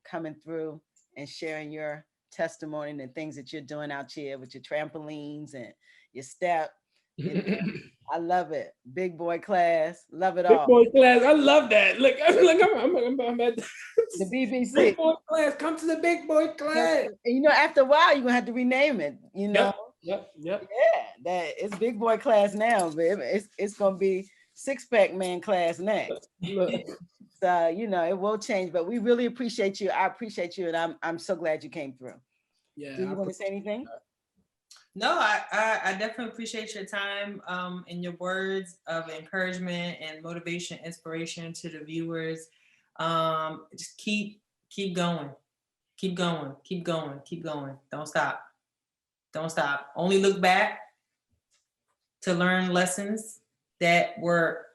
coming through and sharing your testimony and the things that you're doing out here with your trampolines and your step. You know, I love it. Big boy class. Love it all. Big boy class. I love that. Look, I'm at the BBC. Big boy class. Come to the big boy class. And you know, after a while, you're going to have to rename it, you know? Yep. Yeah, that it's big boy class now, but it's going to be six-pack man class next. So, you know, it will change, but we really appreciate you. I appreciate you, and I'm so glad you came through. Yeah. Do you want to say anything? No, I definitely appreciate your time and your words of encouragement and motivation, inspiration to the viewers. Just keep going. Keep going. Don't stop. Only look back to learn lessons that were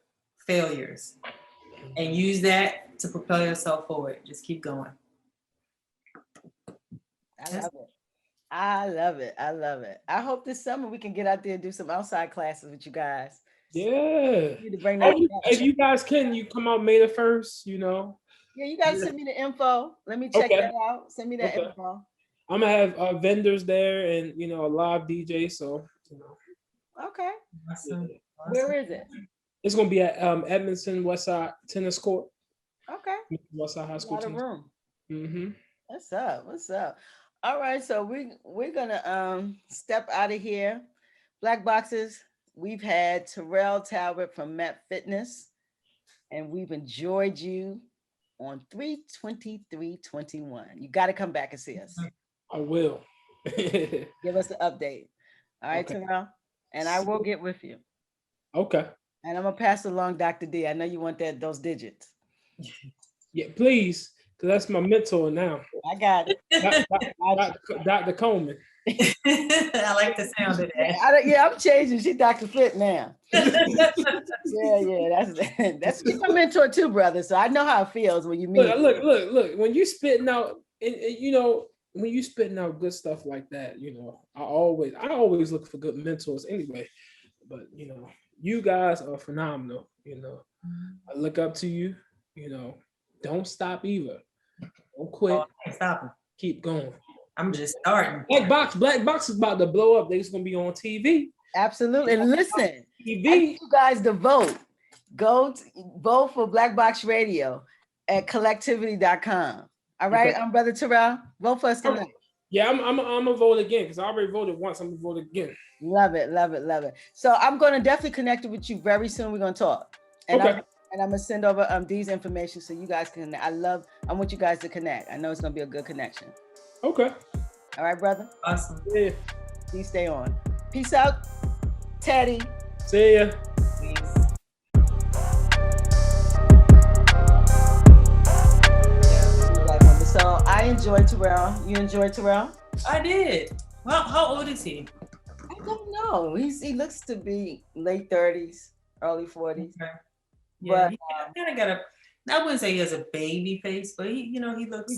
failures and use that to propel yourself forward. Just keep going. I love it. I hope this summer we can get out there and do some outside classes with you guys. Yeah. You to bring that if you guys can, you come out May the 1st, you know. Yeah, you guys send me the info. Let me check that out. Send me that info. I'm gonna have vendors there and, you know, a live DJ. So, you know. Okay. Awesome. Where is it? It's gonna be at Edmondson Westside Tennis Court. Okay. Westside High School. A lot of room. Mm-hmm. What's up? All right, so we're gonna step out of here. Black Boxes, we've had Terrell Talbert from M.E.T Fitness, and we've enjoyed you on 3/23/21. You got to come back and see us. I will. Give us an update. All right, okay. Terrell, and I will get with you. Okay. And I'm gonna pass along Dr. D. I know you want those digits. Yeah, please. That's my mentor now. I got it. Dr. Coleman. I like the sound of that. I'm changing. She's Dr. Fit now. Yeah. That's she's my mentor too, brother. So I know how it feels when you meet. Look. When you spitting out, and you know, when you spitting out good stuff like that, you know, I always look for good mentors anyway. But you know, you guys are phenomenal. You know, I look up to you. You know, don't stop either. Don't quit. Stop. Keep going. I'm just starting. Black Box is about to blow up. They're just gonna be on TV. Absolutely. And listen, TV. I need you guys to vote. Go vote for Black Box Radio at collectivity.com. All right, Okay. Brother Terrell, vote for us tonight. Yeah, I'm gonna vote again because I already voted once. I'm gonna vote again. Love it. So I'm gonna definitely connect with you very soon. We're gonna talk. And okay. I'm gonna send over D's information so you guys can. I want you guys to connect. I know it's gonna be a good connection. Okay. All right, brother. Awesome. Yeah. Please stay on. Peace out, Teddy. See ya. Peace. So I enjoyed Terrell. You enjoyed Terrell? I did. Well, how old is he? I don't know. He looks to be late 30s, early 40s. Okay. Yeah, But he kind of got I wouldn't say he has a baby face, but he looks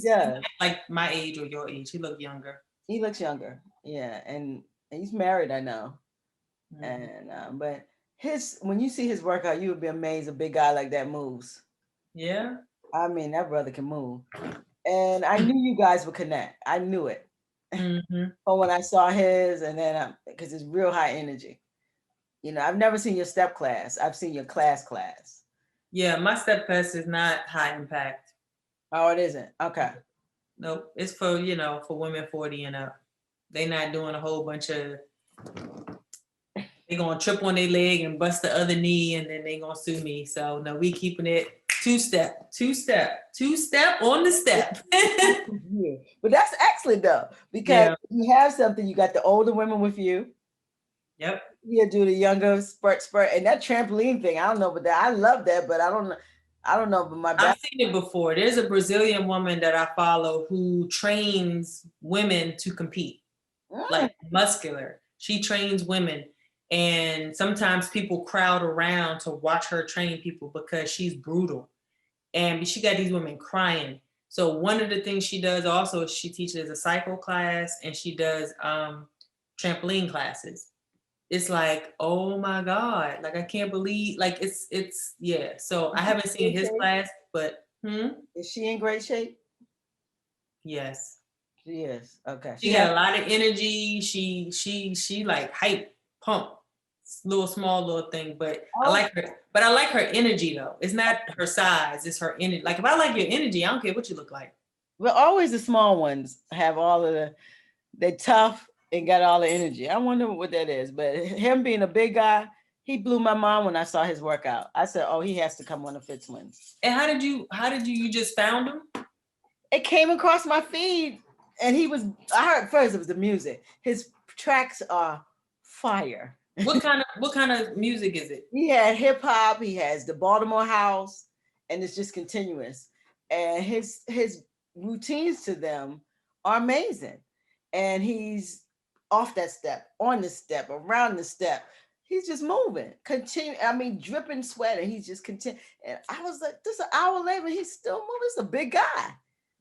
like my age or your age. He looks younger. He looks younger. Yeah, and he's married, I know. Mm-hmm. And but when you see his workout, you would be amazed a big guy like that moves. Yeah. I mean, that brother can move. And I knew you guys would connect. I knew it. Mm-hmm. But when I saw his, and then because it's real high energy. You know, I've never seen your step class. I've seen your class. Yeah, my step class is not high impact. Oh, it isn't? Okay. Nope. It's for women 40 and up. They not doing a whole bunch of, they gonna trip on their leg and bust the other knee and then they gonna sue me. So no, we keeping it two step on the step. Yeah. But that's excellent though, because you have something, you got the older women with you. Yep. You do the younger spurt, and that trampoline thing. I don't know, but I love that, but I don't know. I don't know, but my back. I've seen it before. There's a Brazilian woman that I follow who trains women to compete, like muscular. She trains women, and sometimes people crowd around to watch her train people because she's brutal, and she got these women crying. So one of the things she does also is she teaches a cycle class and she does trampoline classes. It's like, oh my God, like I can't believe, like it's yeah. So I haven't seen his class, but Is she in great shape? Yes. She is. Okay. She got a lot of energy. She like hype pump, little small little thing, but I like her. But I like her energy though. It's not her size, it's her energy. Like if I like your energy, I don't care what you look like. Well, always the small ones have all of they're tough and got all the energy. I wonder what that is. But him being a big guy, he blew my mind when I saw his workout. I said, oh, he has to come on the FiTT TWiNz. And how did you just found him? It came across my feed and I heard first it was the music. His tracks are fire. What kind of music is it? He had hip hop, he has the Baltimore House, and it's just continuous. And his routines to them are amazing. And he's off that step, on the step, around the step. He's just moving, dripping sweat, and he's just continue. And I was like, this an hour later, he's still moving. He's a big guy.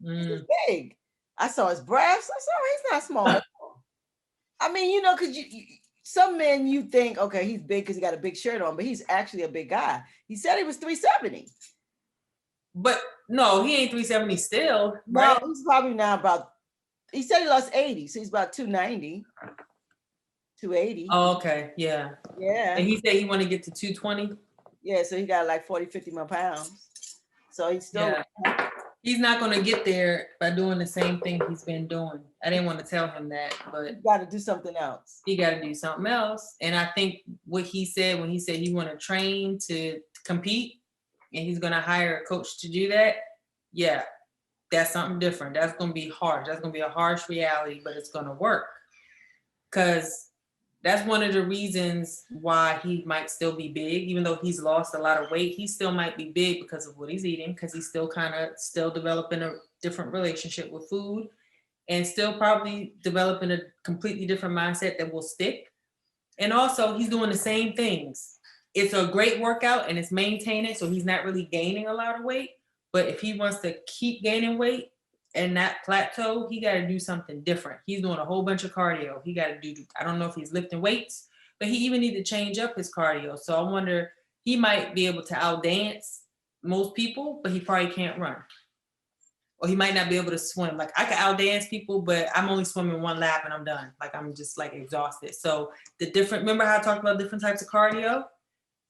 He's big. I saw his breasts. I saw he's not small. I mean, because some men you think, okay, he's big because he got a big shirt on, but he's actually a big guy. He said he was 370. But no, he ain't 370 still. Right? No, he's probably now he said he lost 80, so he's about 290, 280. Oh, okay, yeah. Yeah. And he said he want to get to 220. Yeah, so he got like 40, 50 more pounds. So he's still. Yeah. He's not going to get there by doing the same thing he's been doing. I didn't want to tell him that, but he got to do something else. He got to do something else. And I think what he said when he said he want to train to compete and he's going to hire a coach to do that, yeah, that's something different. That's going to be harsh. That's going to be a harsh reality, but it's going to work. Because that's one of the reasons why he might still be big, even though he's lost a lot of weight. He still might be big because of what he's eating, because he's still still developing a different relationship with food and still probably developing a completely different mindset that will stick. And also he's doing the same things. It's a great workout and it's maintaining, so he's not really gaining a lot of weight. But if he wants to keep gaining weight and not plateau, he got to do something different. He's doing a whole bunch of cardio. He got to do, I don't know if he's lifting weights, but he even need to change up his cardio. So I wonder, he might be able to outdance most people, but he probably can't run. Or he might not be able to swim. Like I can outdance people, but I'm only swimming one lap and I'm done. Like I'm just like exhausted. So remember how I talked about different types of cardio?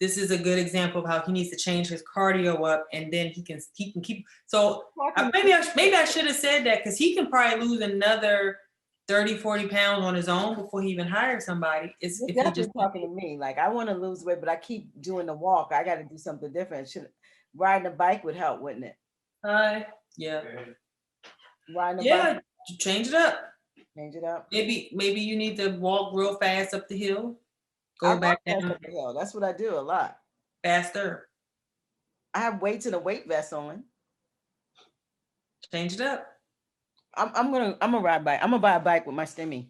This is a good example of how he needs to change his cardio up, and then he can keep. So maybe I should have said that, because he can probably lose another 30, 40 pounds on his own before he even hires somebody. If he just talking to me, like I want to lose weight, but I keep doing the walk. I got to do something different. Riding a bike would help, wouldn't it? Yeah. Riding a bike. Change it up. Change it up. Maybe you need to walk real fast up the hill. Go back down. Up the hill. That's what I do a lot. Faster. I have weights and a weight vest on. Change it up. I'm gonna ride bike. I'm gonna buy a bike with my stimmy.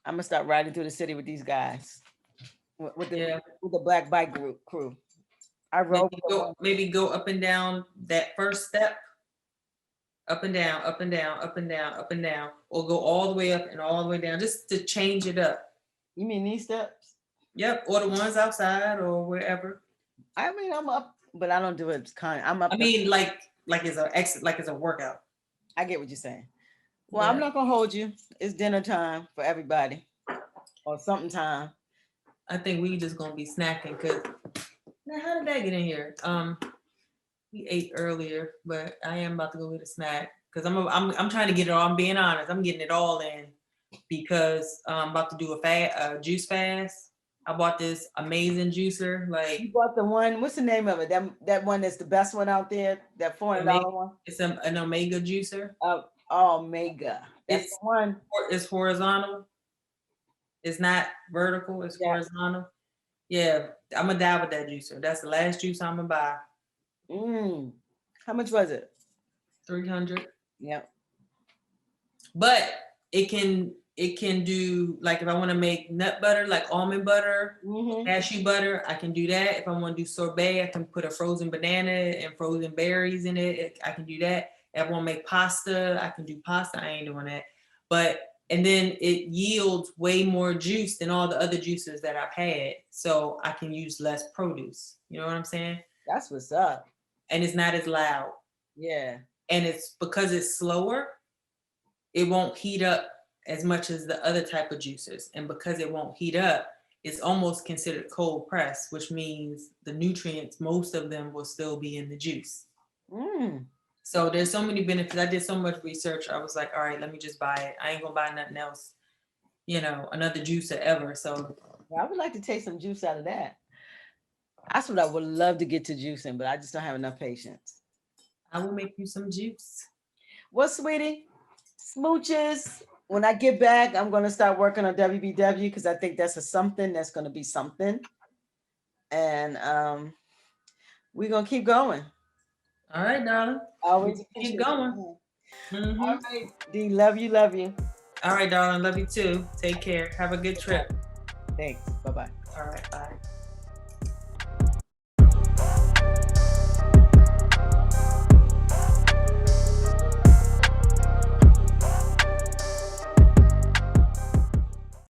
I'm gonna start riding through the city with these guys. With the black bike crew. I rode. Maybe go up and down that first step. Up and down, up and down, up and down, up and down, or go all the way up and all the way down, just to change it up. You mean these steps? Yep, or the ones outside or wherever. I mean, I'm up, but I don't do it I'm up. I mean, like it's a workout. I get what you're saying. Well, yeah. I'm not gonna hold you. It's dinner time for everybody, or something time. I think we just gonna be snacking, because now how did that get in here? We ate earlier, but I am about to go get a snack because I'm trying to get it all. I'm being honest. I'm getting it all in because I'm about to do a juice fast. I bought this amazing juicer. Like, you bought the one. What's the name of it? That one that's the best one out there. That $400 one. It's an Omega juicer. Omega. That's the one. It's horizontal. It's not vertical, it's Yeah. horizontal. Yeah, I'm gonna die with that juicer. That's the last juice I'm gonna buy. How much was it? 300. Yeah. But it can do, like if I want to make nut butter, like almond butter, cashew butter, I can do that. If I want to do sorbet, I can put a frozen banana and frozen berries in it. I can do that. If I want to make pasta, I can do pasta. I ain't doing that. And then it yields way more juice than all the other juices that I've had. So I can use less produce. You know what I'm saying? That's what's up. And it's not as loud. Yeah. And it's because it's slower, it won't heat up as much as the other type of juicers. And because it won't heat up, it's almost considered cold press, which means the nutrients, most of them will still be in the juice. So there's so many benefits. I did so much research. I was like, all right, let me just buy it. I ain't gonna buy nothing else, another juicer ever. So I would like to take some juice out of that. That's what I would love to get to juicing, but I just don't have enough patience. I will make you some juice. Well, sweetie, smooches. When I get back, I'm going to start working on WBW because I think that's something that's going to be something. And we're going to keep going. All right, darling. Always keep going. All right, D, love you, love you. All right, darling. Love you too. Take care. Have a good trip. Thanks. Bye-bye. All right, bye.